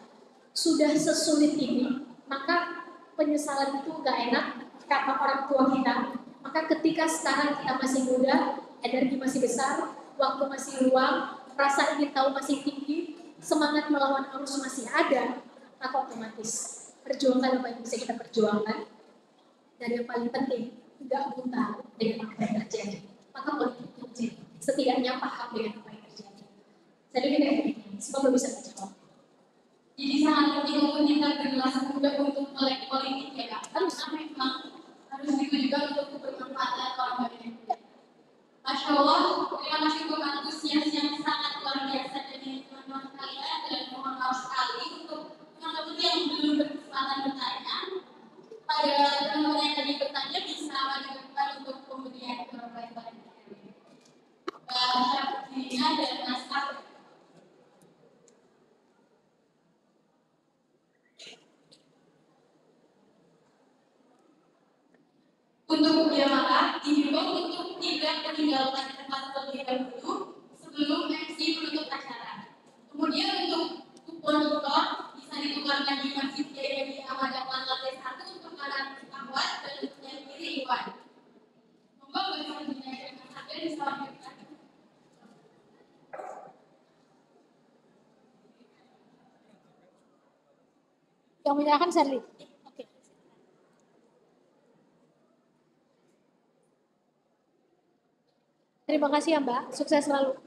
Speaker 1: Sudah sesulit ini, maka penyesalan itu gak enak kata orang tua kita. Maka ketika sekarang kita masih muda, energi masih besar, waktu masih luang, rasa ingin tahu masih tinggi, semangat melawan arus masih ada, maka otomatis perjuangan apa yang bisa kita perjuangkan. Dan yang paling penting, tidak buta dengan apa yang terjadi. Maka politik itu setidaknya paham dengan apa yang terjadi. Saya pikir semoga bisa menjawab.
Speaker 2: Jadi sangat penting untuk kita bergelas muda untuk melek politik ya Kak. Harus memang harus juga untuk bermanfaat orang banyak. Masya Allah, terima kasih untuk antusias yang sangat luar biasa dari teman-teman kalian dan mohon maaf sekali untuk teman-teman yang belum berkesempatan bertanya. Pada teman-teman yang tadi bertanya bisa menunjukkan untuk pemberian jawaban. Syafina dan Mas Afif. Untuk jamaah dihimbau untuk tidak meninggalkan tempat terlebih dahulu sebelum MC menutup acara. Kemudian untuk kupon diskon bisa ditukarkan di Masjid Jaya di Ahmad Dahlan lantai 1 untuk para akhwat dan yang kiri Iwan. Monggo bagi selanjutnya dan Mas Afif diselanjutkan.
Speaker 1: Yang menyerahkan Sherly. Oke. Terima kasih ya Mbak, sukses selalu.